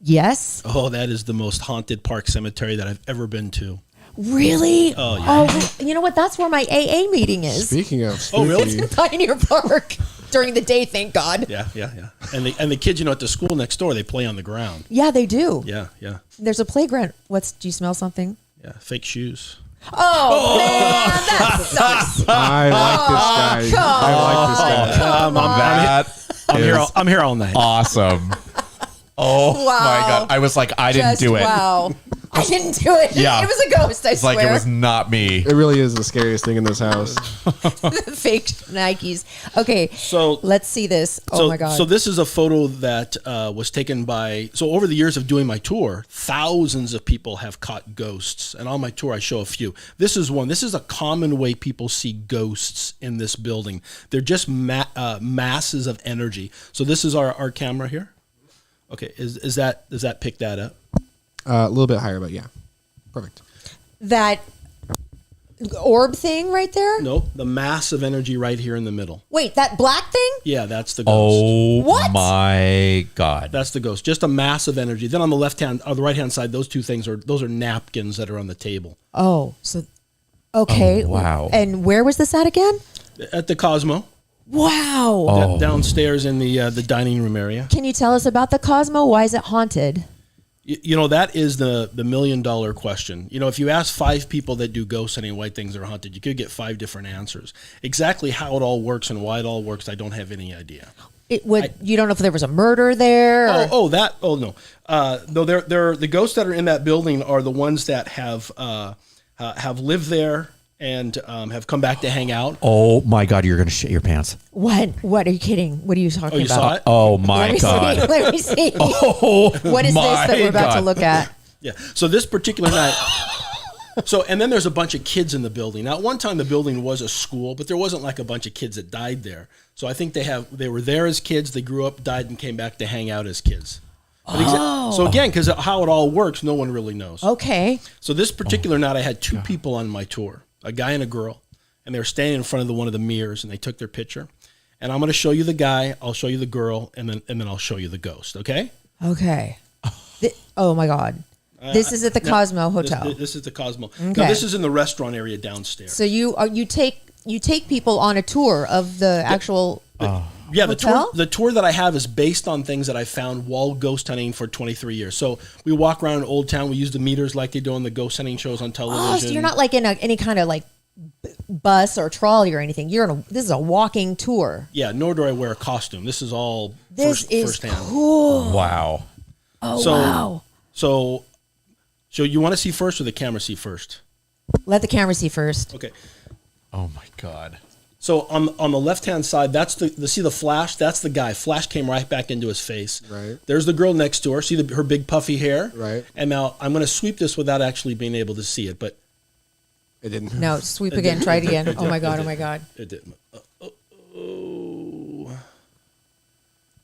Yes. Oh, that is the most haunted park cemetery that I've ever been to. Really? Oh, yeah. Oh, you know what? That's where my AA meeting is. Speaking of Oh, really? spooky, Pioneer Park during the day, thank God. Yeah. And the kids, at the school next door, they play on the ground. Yeah, they do. Yeah. There's a playground. Do you smell something? Yeah. Fake shoes. Oh, man, that sucks. I like this guy. I like this guy. I'm here all night. Awesome. Oh, Wow. my God. I was like, I didn't do it. Wow. I didn't do it. Yeah. It was a ghost, I It's swear. like it was not me. It really is the scariest thing in this house. Fake Nikes. Okay, So let's see this. Oh, my God. So this is a photo that was taken by. So over the years of doing my tour, thousands of people have caught ghosts, and on my tour I show a few. This is one. This is a common way people see ghosts in this building. They're just masses of energy. So this is our camera here. Okay, does that pick that up? A little bit higher, but yeah, perfect. That orb thing right there? No, the mass of energy right here in the middle. Wait, that black thing? Yeah, that's the ghost. Oh, What? my God. That's the ghost. Just a mass of energy. Then on the the right hand side, those 2 things are napkins that are on the table. Oh, so, okay. Oh, wow. And where was this at again? At the Cosmo, Wow. Oh. downstairs in the dining room area. Can you tell us about the Cosmo? Why is it haunted? That is the $1 million question. If you ask 5 people that do ghost hunting why things are haunted, you could get 5 different answers. Exactly how it all works and why it all works, I don't have any idea. You don't know if there was a murder there? No. No, they're the ghosts that are in that building are the ones that have lived there and have come back to hang out. Oh my God, you're gonna shit your pants. What? Are you kidding? What are you talking Oh, you about? saw it? Oh my God. See. Let me see. Oh, What is this my that we're about to God. look at? Yeah. So this particular night. And then there's a bunch of kids in the building. Now, at one time the building was a school, but there wasn't like a bunch of kids that died there. So I think they were there as kids. They grew up, died, and came back to hang out as kids. So again, because how it all works, no one really knows. Okay. So this particular night, I had two people on my tour, a guy and a girl, and they were standing in front of one of the mirrors, and they took their picture. And I'm going to show you the guy, I'll show you the girl, and then I'll show you the ghost. Okay? Okay. Oh my God. This is at the Cosmo Hotel. This is the Cosmo. Okay. Now, this is in the restaurant area downstairs. So you take people on a tour of the actual Yeah, hotel? the tour that I have is based on things that I found while ghost hunting for 23 years. So we walk around Old Town. We use the meters like they do on the ghost hunting shows on television. Oh, so you're not like in any kind of like bus or trolley or anything. This is a walking tour. Yeah, nor do I wear a costume. This is all This is firsthand. cool. Wow. Oh wow. So you want to see first or the camera see first? Let the camera see first. Okay. Oh my God. So on the left hand side, that's see the flash. That's the guy. Flash came right back into his face. Right. There's the girl next to her. See her big puffy hair. Right. And now I'm going to sweep this without actually being able to see it, but It didn't. No, sweep again. Try it again. Oh my God. Oh my God. it didn't.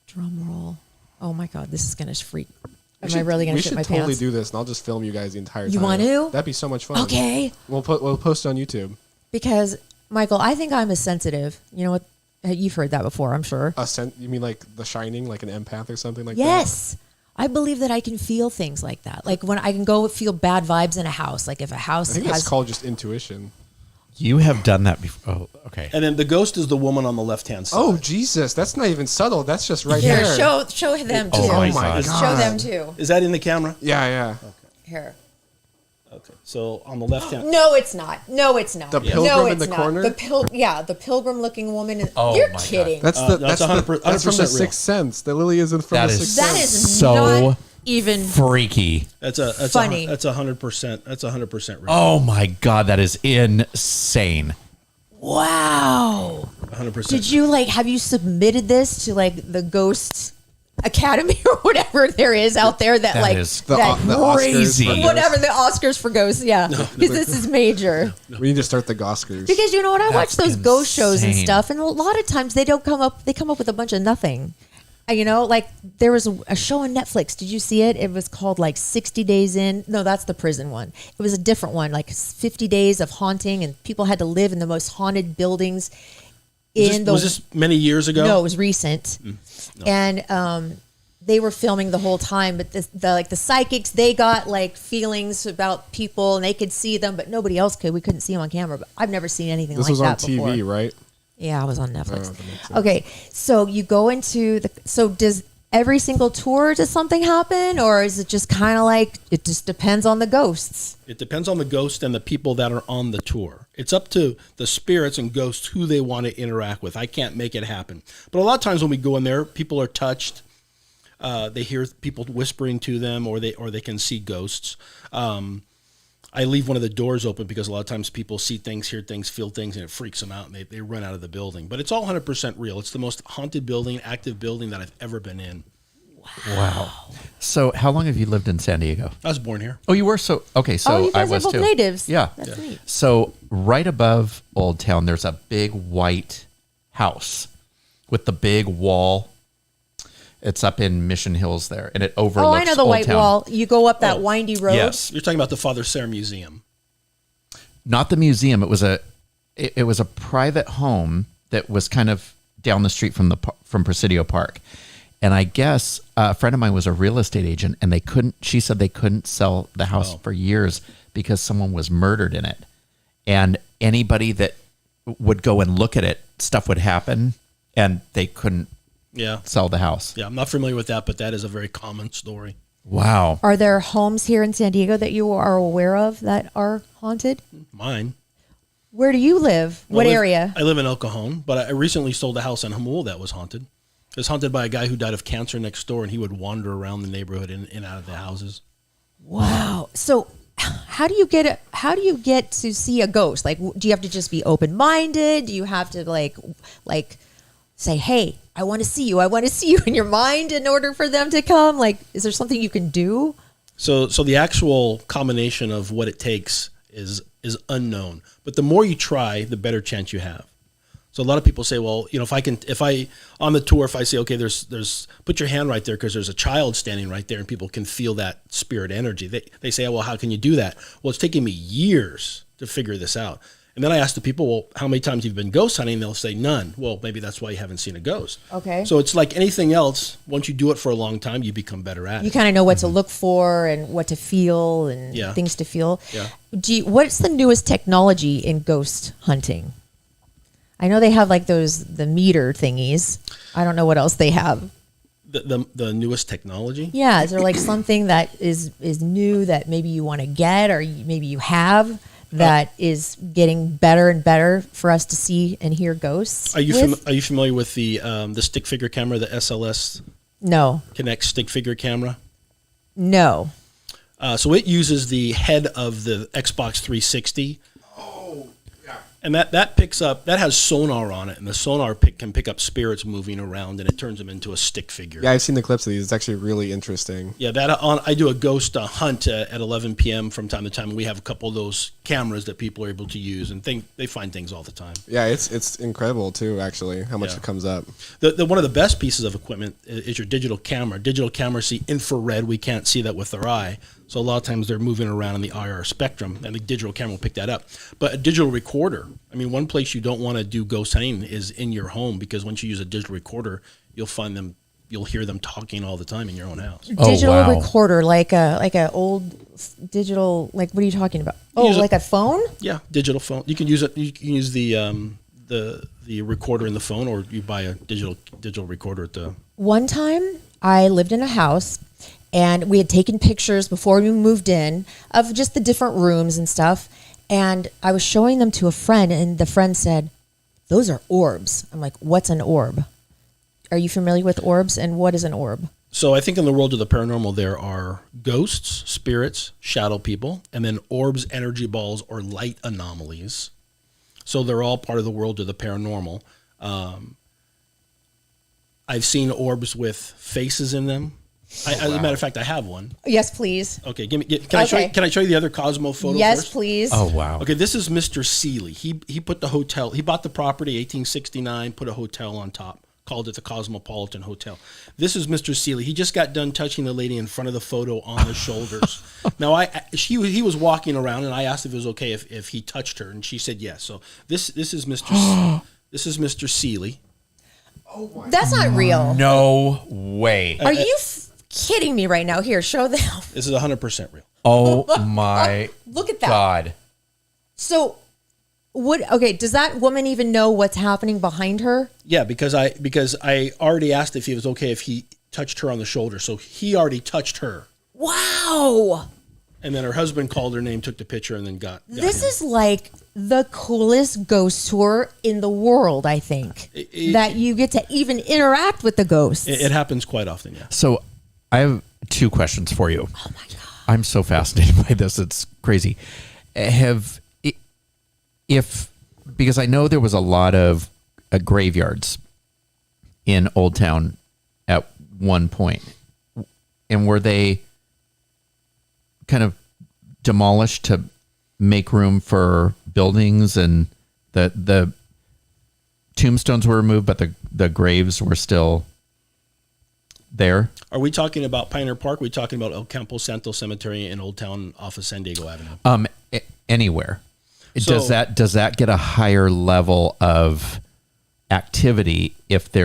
Drum roll. Oh my God. This is gonna freak. Am I should- really gonna we shit should my totally pants? do this, and I'll just film you guys the entire time. You want to? That'd be so much fun. Okay. We'll post it on YouTube. Because Michael, I think I'm a sensitive. You know what? You've heard that before, I'm sure. You mean like The Shining, like an empath or something like that? Yes. I believe that I can feel things like that. Like when I can go feel bad vibes in a house. Like if a house I think has that's called just intuition. You have done that before. Oh, okay. And then the ghost is the woman on the left hand side. Oh Jesus, that's not even subtle. That's just right Here, there. show them too. Oh my God. Show them too. Is that in the camera? Yeah, yeah. Here. Okay. So on the left hand. No, it's not. No, it's not. The pilgrim no, in it's the not. corner? The pilgrim-looking woman. Oh You're my God. kidding. That's that's 100% that's from the real. Sixth Sense. The Lily isn't from That the is Sixth That Sense. is so not even freaky. That's funny. That's 100%. That's 100% real. Oh my God, that is insane. wow. 100%. Did you have you submitted this to the Ghost Academy or whatever there is out there that is the Oscars crazy. for whatever the Oscars for ghosts, yeah, because this is major. We need to start the Oscars. Because you know what, I watch those ghost shows and insane. stuff, and a lot of times they come up with a bunch of nothing. There was a show on Netflix. Did you see it? It was called 60 Days In. No, that's the prison one. It was a different one, 50 Days of Haunting, and people had to live in the most haunted buildings. Was this many years ago? No, it was recent. And they were filming the whole time, but the psychics, they got feelings about people and they could see them, but nobody else could. We couldn't see them on camera. But I've never seen anything this like was on that TV, before. right? Yeah, I was on Netflix. that makes sense. Okay, so you go into so does every single tour, does something happen, or is it just kind of it just depends on the ghosts? It depends on the ghost and the people that are on the tour. It's up to the spirits and ghosts who they want to interact with. I can't make it happen. But a lot of times when we go in there, people are touched. They hear people whispering to them, or they can see ghosts. I leave one of the doors open because a lot of times people see things, hear things, feel things, and it freaks them out, and they run out of the building. But it's all 100% real. It's the most haunted building, active building that I've ever been in. Wow. So how long have you lived in San Diego? I was born here. Oh, you were okay. So you guys I was are both too. natives. Yeah. That's neat. So right above Old Town, there's a big white house with the big wall. It's up in Mission Hills there, and it overlooks. Oh, I know the Old white Town. wall. You go up that windy road. Yes, You're talking about the Father Sayre Museum. not the museum. It was a private home that was kind of down the street from Presidio Park, and I guess a friend of mine was a real estate agent, and they couldn't. She said they couldn't sell the house for years because someone was murdered in it, and anybody that would go and look at it, stuff would happen, and they couldn't Yeah. sell the house. Yeah, I'm not familiar with that, but that is a very common story. Wow. Are there homes here in San Diego that you are aware of that are haunted? Mine. Where do you live? What area? I live in El Cajon, but I recently sold a house in Jamul that was haunted. It was hunted by a guy who died of cancer next door, and he would wander around the neighborhood in and out of the houses. Wow. So how do you get to see a ghost? Like, do you have to just be open-minded? Do you have to like say, hey, I want to see you. I want to see you in your mind in order for them to come? Like, is there something you can do? So the actual combination of what it takes is unknown. But the more you try, the better chance you have. So a lot of people say, well, if I on the tour, if I say, okay, there's put your hand right there because there's a child standing right there and people can feel that spirit energy. They say, oh, well, how can you do that? Well, it's taken me years to figure this out. And then I ask the people, well, how many times have you been ghost hunting? They'll say none. Well, maybe that's why you haven't seen a ghost. Okay. So it's like anything else. Once you do it for a long time, you become better at it. You kind of know what to look for and what to feel and things to feel. Yeah. What's the newest technology in ghost hunting? I know they have like the meter thingies. I don't know what else they have. The newest technology? Yeah. Is there like something that is new that maybe you want to get or maybe you have that is getting better and better for us to see and hear ghosts? Are you familiar with the stick figure camera, the SLS? No. Connect stick figure camera? No. So it uses the head of the Xbox 360. And that picks up, that has sonar on it, and the sonar can pick up spirits moving around, and it turns them into a stick figure. Yeah, I've seen the clips of these. It's actually really interesting. Yeah, I do a ghost hunt at 11 p.m. from time to time. We have a couple of those cameras that people are able to use, and they find things all the time. Yeah, it's incredible too. Actually, how much it comes up. One of the best pieces of equipment is your digital camera. Digital cameras see infrared. We can't see that with our eye. So a lot of times they're moving around in the IR spectrum, and the digital camera will pick that up. But a digital recorder, I mean, one place you don't want to do ghost hunting is in your home, because once you use a digital recorder, you'll hear them talking all the time in your own house. Digital recorder, like a old digital, like, what are you talking about? Oh, like a phone? Yeah, digital phone. You can use it. You can use the recorder in the phone, or you buy a digital recorder at the. One time, I lived in a house. And we had taken pictures before we moved in of just the different rooms and stuff. And I was showing them to a friend, and the friend said, "Those are orbs." I'm like, "What's an orb?" Are you familiar with orbs, and what is an orb? So I think in the world of the paranormal, there are ghosts, spirits, shadow people, and then orbs, energy balls, or light anomalies. So they're all part of the world of the paranormal. I've seen orbs with faces in them. As a matter of fact, I have one. Yes, please. Okay, can I show you the other Cosmo photo first? Yes, please. Oh, wow. Okay, this is Mr. Seeley. He put the hotel. He bought the property 1869, put a hotel on top, called it the Cosmopolitan Hotel. This is Mr. Seeley. He just got done touching the lady in front of the photo on the shoulders. Now, he was walking around, and I asked if it was okay if he touched her, and she said yes. So this is Mr. This is Mr. Seeley. Oh, that's not real. No way. Are you kidding me right now? Here, show them. This is 100% real. Oh my Look at that. God. So does that woman even know what's happening behind her? Yeah, because I already asked if it was okay if he touched her on the shoulder. So he already touched her. Wow. And then her husband called her name, took the picture, and then got This him. is like the coolest ghost tour in the world, I think. That you get to even interact with the ghosts. It happens quite often, yeah. So I have two questions for you. Oh my God. I'm so fascinated by this. It's crazy. Because I know there was a lot of graveyards in Old Town at one point. And were they kind of demolished to make room for buildings, and the tombstones were removed, but the graves were still there? Are we talking about Pioneer Park? Are we talking about El Campo Santo Cemetery in Old Town off of San Diego Avenue? Anywhere. So, does that get a higher level of activity if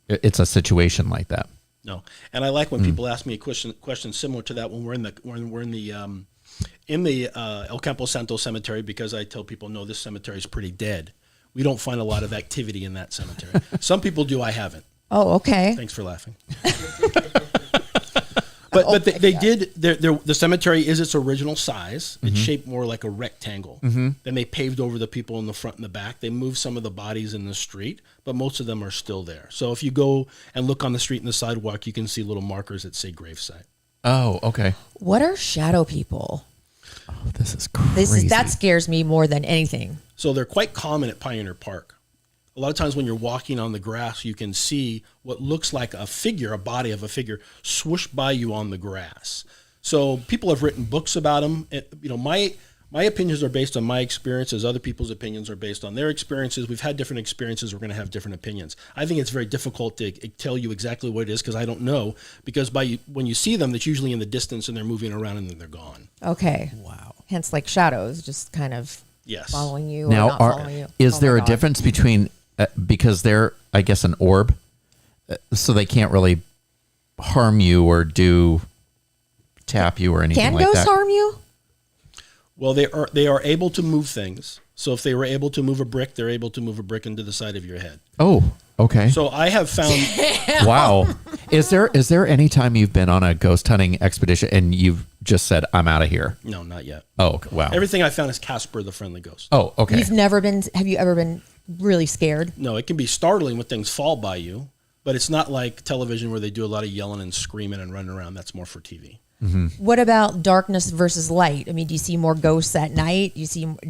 it's a situation like that? No. And I like when people ask me a question similar to that when we're in the El Campo Santo Cemetery, because I tell people, no, this cemetery is pretty dead. We don't find a lot of activity in that cemetery. Some people do. I haven't. Oh, okay. Thanks for laughing. But they did. The cemetery is its original size. It's shaped more like a rectangle. Then they paved over the people in the front and the back. They moved some of the bodies in the street, but most of them are still there. So if you go and look on the street and the sidewalk, you can see little markers that say gravesite. Oh, okay. What are shadow people? Oh, this is crazy. That scares me more than anything. So they're quite common at Pioneer Park. A lot of times when you're walking on the grass, you can see what looks like a figure, a body of a figure, swoosh by you on the grass. So people have written books about them. My opinions are based on my experiences. Other people's opinions are based on their experiences. We've had different experiences. We're going to have different opinions. I think it's very difficult to tell you exactly what it is because I don't know. Because when you see them, it's usually in the distance and they're moving around and then they're gone. Okay. Wow. Hence, like shadows, just kind of following you or not following you. Is there my a God. difference between because they're, I guess, an orb, so they can't really harm you or tap you or anything Can like ghosts that? harm you? Well, they are able to move things. So if they were able to move a brick, they're able to move a brick into the side of your head. Oh, okay. So I have found Wow. Is there any time you've been on a ghost hunting expedition and you've just said, I'm out of here? no, not yet. Oh, okay. Wow. Everything I found is Casper the Friendly Ghost. Oh, okay. Have you ever been really scared? No, it can be startling when things fall by you, but it's not like television where they do a lot of yelling and screaming and running around. That's more for TV. What about darkness versus light? I mean, do you see more ghosts at night?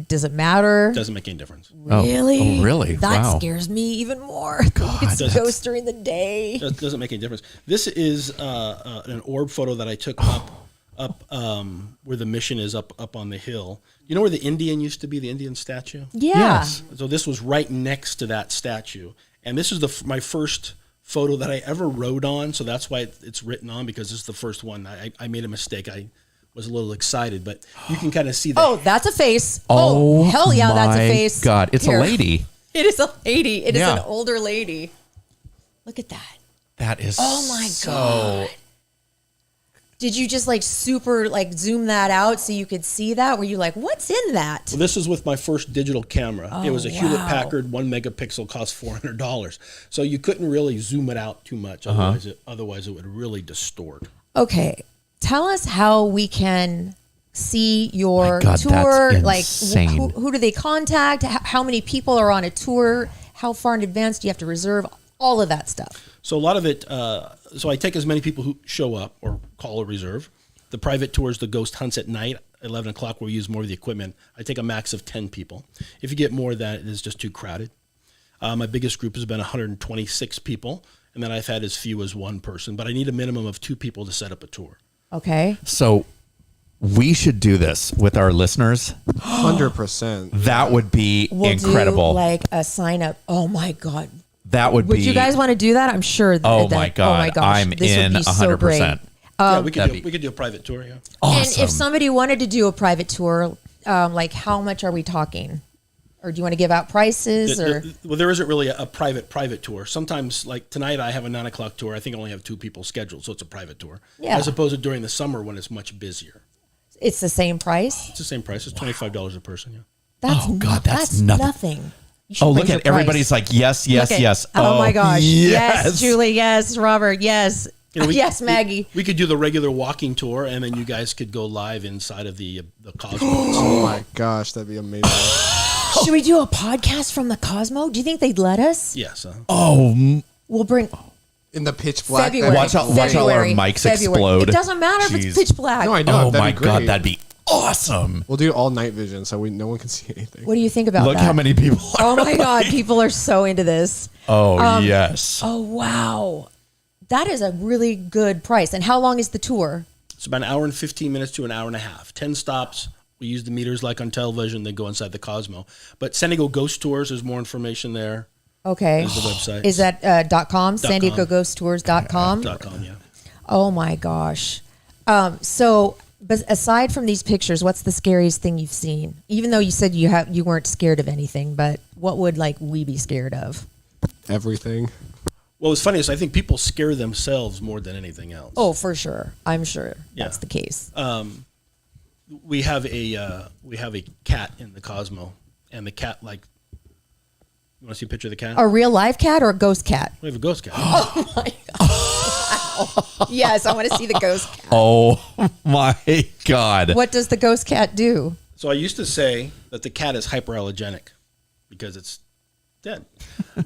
Does it matter? It doesn't make any difference. Really? Oh, really? That wow. scares me even more. You can see ghosts during the day. It doesn't make any difference. This is an orb photo that I took up where the mission is up on the hill. You know where the Indian used to be, the Indian statue? Yeah. Yes. So this was right next to that statue. And this is my first photo that I ever rode on. So that's why it's written on, because this is the first one. I made a mistake. I was a little excited, but you can kind of see that. Oh, that's a face. Oh, hell yeah, that's a my face. God, it's Here. a lady. It is a lady. It is Yeah. an older lady. Look at that. That is Oh my so God. Did you just super zoom that out so you could see that? Were you like, what's in that? Well, this is with my first digital camera. Oh, it was a Hewlett wow. Packard 1 megapixel, cost $400. So you couldn't really zoom it out too much. Otherwise it would really distort. Okay. Tell us how we can see your My God, tour. that's insane. Who do they contact? How many people are on a tour? How far in advance do you have to reserve? All of that stuff. So a lot of it, so I take as many people who show up or call a reserve. The private tours, the ghost hunts at night, 11 o'clock, where we use more of the equipment. I take a max of 10 people. If you get more than that, it is just too crowded. My biggest group has been 126 people, and then I've had as few as one person, but I need a minimum of 2 people to set up a tour. Okay. So we should do this with our listeners. 100%. That would be We'll incredible. do a sign up. Oh my God. That would be. Would you guys want to do that? I'm sure. Oh my God. Oh my gosh. I'm this in would be so great. 100%. Yeah, we that'd could do a private tour, yeah. Awesome. And if somebody wanted to do a private tour, how much are we talking? Or do you want to give out prices? Well, there isn't really a private tour. Sometimes, like tonight, I have a 9 o'clock tour. I think I only have 2 people scheduled, so it's a private tour. Yeah. As opposed to during the summer when it's much busier. It's the same price? It's the same price. It's $25 a person, yeah. That's Oh, God, that's nothing. nothing. You should Oh, look raise your at everybody's price. like, yes, yes, Look at- yes. Oh, my gosh. Yes. yes. Julie. Yes. Robert. Yes. We- yes, Maggie. We could do the regular walking tour, and then you guys could go live inside of the Cosmos. Oh my gosh, that'd be amazing. Should we do a podcast from the Cosmo? Do you think they'd let us? Yes. Oh, We'll bring In the pitch black. February. Watch out- watch out our mics explode. It doesn't matter if Jeez. it's pitch black. No, I know. oh that'd my be great. God, that'd be awesome. We'll do all night vision so no one can see anything. What do you think about Look that? how many people are. Oh my God, people are so into this. Oh, yes. Oh wow. That is a really good price. And how long is the tour? It's about an hour and 15 minutes to an hour and a half. 10 stops. We use the meters like on television. They go inside the Cosmo. But San Diego Ghost Tours, there's more information there. Okay. Is the website. Is that .com? San Diego Ghost Tours.com? .com, yeah. Oh my gosh. But aside from these pictures, what's the scariest thing you've seen? Even though you said you weren't scared of anything, but what would we be scared of? Everything. Well, what's funny is I think people scare themselves more than anything else. Oh, for sure. I'm sure Yeah. that's the case. We have a cat in the Cosmo, and the cat, like, you want to see a picture of the cat? A real live cat or a ghost cat? We have a ghost cat. Oh my God. Yes, I want to see the ghost cat. Oh my God. What does the ghost cat do? So I used to say that the cat is hyperallergenic because it's dead.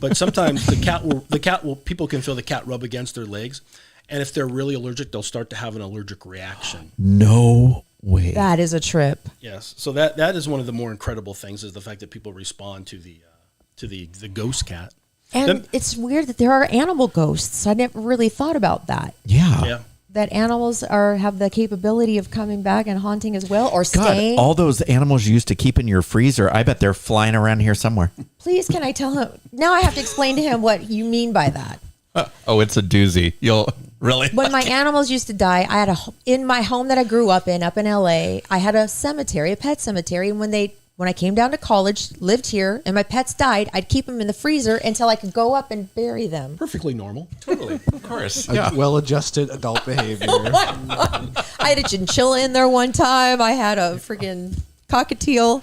But sometimes the cat will people can feel the cat rub against their legs, and if they're really allergic, they'll start to have an allergic reaction. No way. That is a trip. Yes. So that is one of the more incredible things is the fact that people respond to the ghost cat. And it's weird that there are animal ghosts. I never really thought about that. Yeah. That animals have the capability of coming back and haunting as well, or God, staying. all those animals you used to keep in your freezer, I bet they're flying around here somewhere. Please, can I tell him? Now I have to explain to him what you mean by that. Oh, it's a doozy. You'll really. When my animals used to die, I had in my home that I grew up in LA, I had a cemetery, a pet cemetery. And when I came down to college, lived here, and my pets died, I'd keep them in the freezer until I could go up and bury them. Perfectly normal. Totally. Of course. Well-adjusted adult behavior. I had a chinchilla in there one time. I had a freaking cockatiel.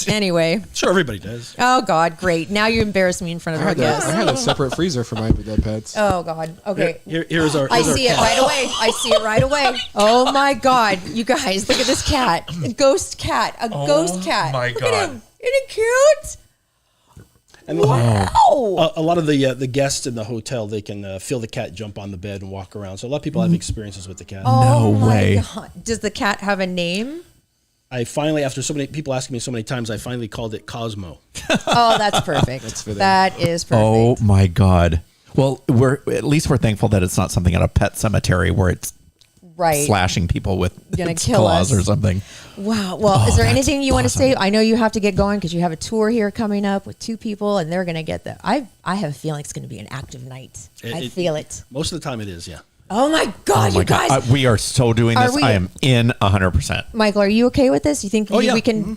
Anyway. Sure, everybody does. Oh, God, great. Now you embarrass me in front of our I guests. had a separate freezer for my dead pets. Oh, God. Okay. Here's our. I see it right away. I see it right away. Oh, my God. You guys, look at this cat. A ghost cat. A ghost cat. my Look God. at him. Isn't it cute? And Wow. a lot of the guests in the hotel, they can feel the cat jump on the bed and walk around. So a lot of people have experiences with the cat. Oh, No my way. God. Does the cat have a name? I finally, after so many people asking me so many times, I finally called it Cosmo. Oh, that's perfect. fitting. That is perfect. Oh my God. Well, we're thankful that it's not something at a pet cemetery where it's right. slashing people with Gonna its kill claws us. or something. Wow. Well, is there that's anything you want to awesome. say? I know you have to get going because you have a tour here coming up with 2 people, and they're going to get the. I have a feeling it's going to be an active night. I feel it. Most of the time it is, yeah. Oh my God, Oh my you guys! God. We are so doing Are this. we- I am in 100%. Michael, are you okay with this? You think Oh, yeah. we can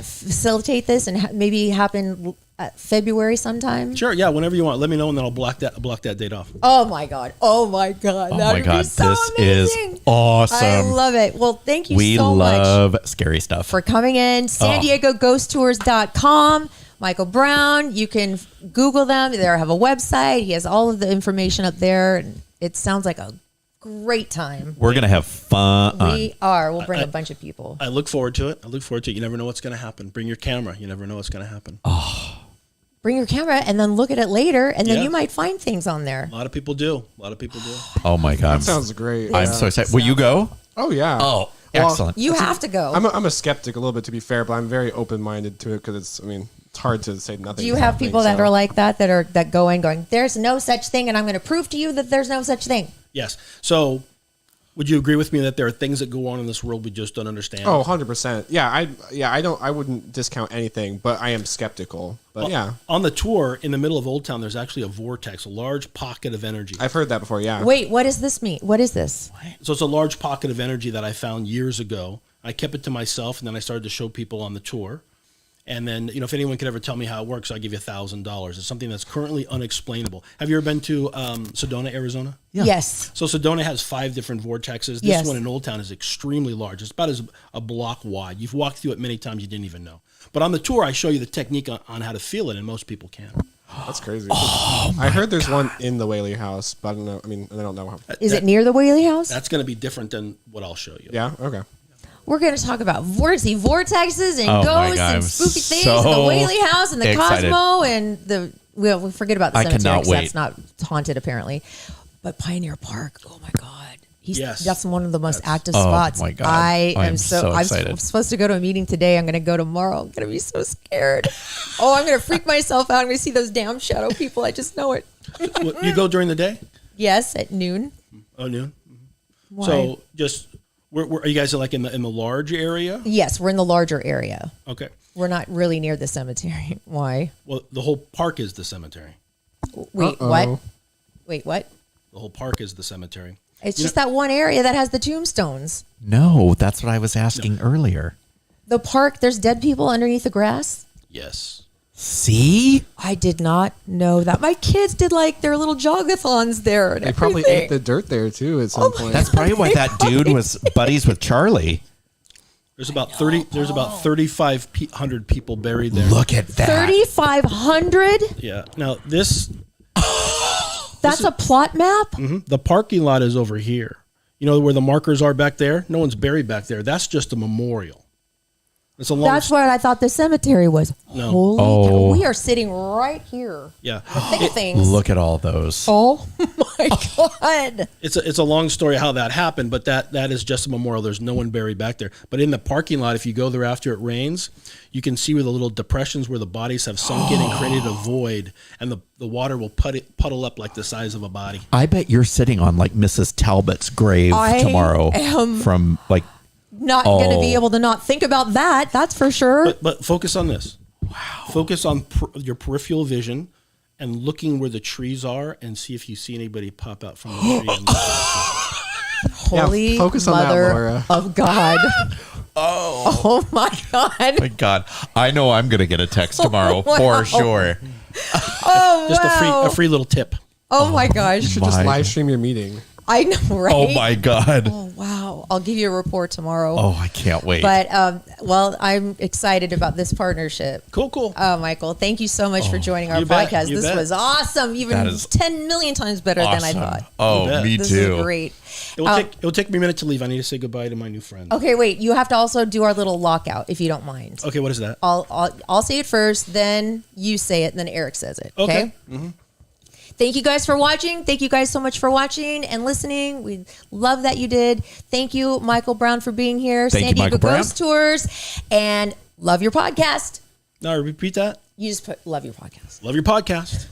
facilitate this and maybe happen February sometime? Sure, yeah, whenever you want. Let me know and then I'll block that date off. Oh my God! Oh my God! Oh That my would God. be so This amazing. is awesome. I love it. Well, thank you We so much love scary stuff. for coming in. San Diego Ghost Tours.com. Michael Brown. You can Google them. They have a website. He has all of the information up there. And it sounds like a great time. We're going to have fun. We are. We'll bring a bunch of people. I look forward to it. You never know what's going to happen. Bring your camera. You never know what's going to happen. Bring your camera and then look at it later, and then Yeah. you might find things on there. A lot of people do. Oh my God. That sounds great. I'm so excited. Will you go? Oh yeah. Oh, Well, excellent. You have to go. I'm a skeptic a little bit, to be fair, but I'm very open-minded to it because it's hard to say nothing. Do you have people that are like that go in going, there's no such thing, and I'm going to prove to you that there's no such thing? Yes. So, would you agree with me that there are things that go on in this world we just don't understand? Oh, 100%. Yeah, I wouldn't discount anything, but I am skeptical. But yeah, On the tour, in the middle of Old Town, there's actually a vortex, a large pocket of energy. I've heard that before. Yeah. Wait, what does this mean? What is this? So it's a large pocket of energy that I found years ago. I kept it to myself, and then I started to show people on the tour. And then, if anyone could ever tell me how it works, I'll give you $1,000. It's something that's currently unexplainable. Have you ever been to Sedona, Arizona? Yeah. Yes. So Sedona has 5 different vortexes. This Yes. one in Old Town is extremely large. It's about a block wide. You've walked through it many times you didn't even know. But on the tour, I show you the technique on how to feel it, and most people can. That's crazy. I heard there's one in the Whaley House, but I don't know. I don't know how. Is it near the Whaley House? That's going to be different than what I'll show you. Yeah. Okay. We're going to talk about vortexes and Oh my ghosts God, and I'm spooky things so and the Whaley House and the excited. Cosmo and the. We'll forget about the I cemetery cannot 'cause wait. that's not haunted apparently. But Pioneer Park, oh my God. Yes. That's one of the most active Oh spots. my God. I I am am so excited. I'm supposed to go to a meeting today. I'm going to go tomorrow. I'm going to be so scared. Oh, I'm going to freak myself out. I'm going to see those damn shadow people. I just know it. You go during the day? Yes, at noon. Oh, noon. Why? So just are you guys like in the large area? Yes, we're in the larger area. Okay. We're not really near the cemetery. Why? Well, the whole park is the cemetery. Wait, Uh-oh. what? Wait, what? The whole park is the cemetery. It's just that one area that has the tombstones. No, that's what I was asking earlier. The park, there's dead people underneath the grass. Yes. See? I did not know that. My kids did like their little jogathons there. And They probably everything. ate the dirt there too at some Oh my point. That's probably why that dude was buddies with Charlie. There's about 3,500 people buried there. Look at that. 3,500? Yeah. Now this That's a plot map? The parking lot is over here. You know where the markers are back there? No one's buried back there. That's just a memorial. It's a long. That's what I thought the cemetery was. No. Holy Oh. cow. We are sitting right here. Yeah. The thick of things. Look at all those. Oh my God. It's a long story how that happened, but that is just a memorial. There's no one buried back there. But in the parking lot, if you go there after it rains, you can see where the little depressions where the bodies have sunk in and created a void, and the water will puddle up like the size of a body. I bet you're sitting on like Mrs. Talbot's grave I tomorrow am- from like Not going to be able to not think about that. That's for sure. But focus on this. Wow. Focus on your peripheral vision and looking where the trees are and see if you see anybody pop out from the tree. And look at Holy Yeah, focus on that, Mother Laura. of God. Oh my God. my God, I know I'm going to get a text tomorrow Wow. for sure. Oh, Just wow. a free little tip. Oh my gosh. You should just My- live stream your meeting. I know, right? Oh my God. Oh, wow. I'll give you a report tomorrow. Oh, I can't wait. But, well, I'm excited about this partnership. Cool. Michael, thank you so much for joining our You bet, podcast. you This bet. was awesome. Even That is 10 million times better than I Awesome. thought. Oh, You bet. me This too. is great. It will take me a minute to leave. I need to say goodbye to my new friend. Okay, wait. You have to also do our little lockout if you don't mind. Okay, what is that? I'll say it first, then you say it, and then Eric says it. Okay. Thank you guys for watching. Thank you guys so much for watching and listening. We love that you did. Thank you, Michael Brown, for being here. Thank you, San Diego Michael Brown. Ghost Tours, and love your podcast. No, repeat that. You just put love your podcast. Love your podcast.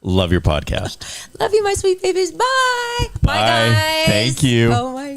Love your podcast. Love you, my sweet babies. Bye. Bye. guys. Thank you. Oh my